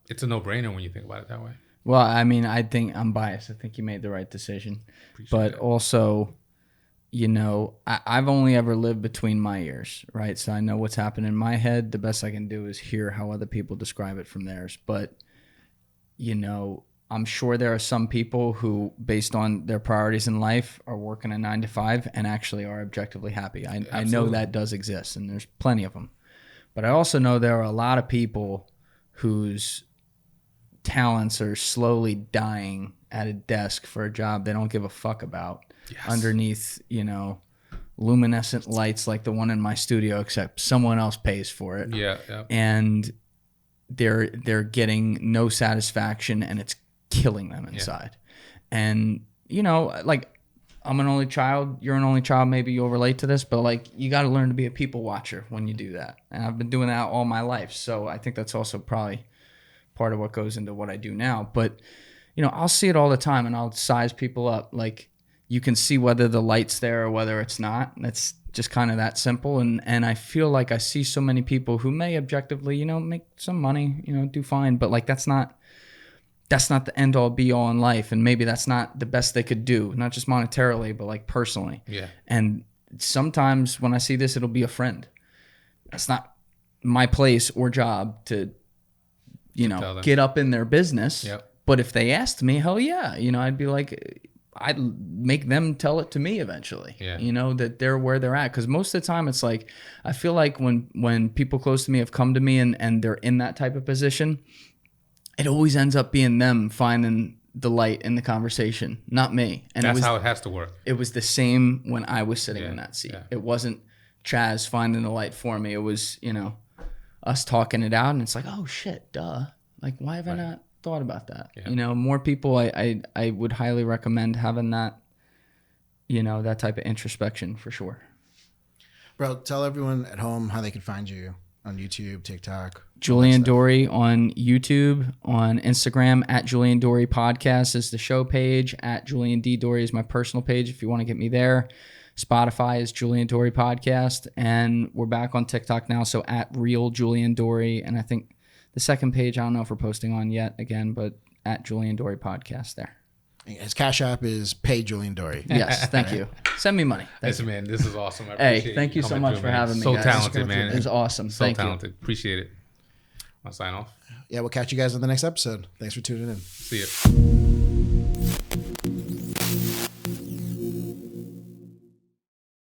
it's a no-brainer when you think about it that way. Well, I mean, I think I'm biased. I think you made the right decision. But also, I've only ever lived between my ears, right? So I know what's happened in my head. The best I can do is hear how other people describe it from theirs. But, I'm sure there are some people who, based on their priorities in life, are working a 9 to 5 and actually are objectively happy. I know that does exist, and there's plenty of them. But I also know there are a lot of people whose talents are slowly dying at a desk for a job they don't give a fuck about. Yes. Underneath, luminescent lights like the one in my studio, except someone else pays for it. Yeah. And they're getting no satisfaction, and it's killing them inside. And like, I'm an only child, you're an only child, maybe you'll relate to this, but like, you got to learn to be a people watcher when you do that. And I've been doing that all my life, so I think that's also probably part of what goes into what I do now. But I'll see it all the time, and I'll size people up. Like, you can see whether the light's there or whether it's not. That's just kind of that simple. And I feel like I see so many people who may objectively, make some money, do fine, but like, that's not the end all be all in life. And maybe that's not the best they could do, not just monetarily, but like personally. Yeah. And sometimes when I see this, it'll be a friend. It's not my place or job to, get up in their business. Yep. But if they asked me, hell yeah, I'd be like, I'd make them tell it to me eventually. Yeah. That they're where they're at. Because most of the time it's like, I feel like when people close to me have come to me and they're in that type of position, it always ends up being them finding the light in the conversation, not me. And that's how it has to work. It was the same when I was sitting in that seat. Yeah. It wasn't Chaz finding the light for me. It was, us talking it out, and it's like, oh shit, duh. Like, why have I not thought about that? Yeah. More people, I would highly recommend having that, that type of introspection for sure. Bro, tell everyone at home how they can find you on YouTube, TikTok. Julian Dorey on YouTube, on Instagram at Julian Dorey Podcast is the show page. At Julian D. Dorey is my personal page if you want to get me there. Spotify is Julian Dorey Podcast, and we're back on TikTok now, so at Real Julian Dorey. And I think the second page, I don't know if we're posting on yet again, but at Julian Dorey Podcast there. His Cash App is Pay Julian Dorey. Yes, thank you. Send me money. Listen, man, this is awesome. I appreciate Hey, thank you so much for having me. So guys. talented, man. It was awesome. So Thank talented. Appreciate it. I'll sign off. Yeah, we'll catch you guys on the next episode. Thanks for tuning in. See ya.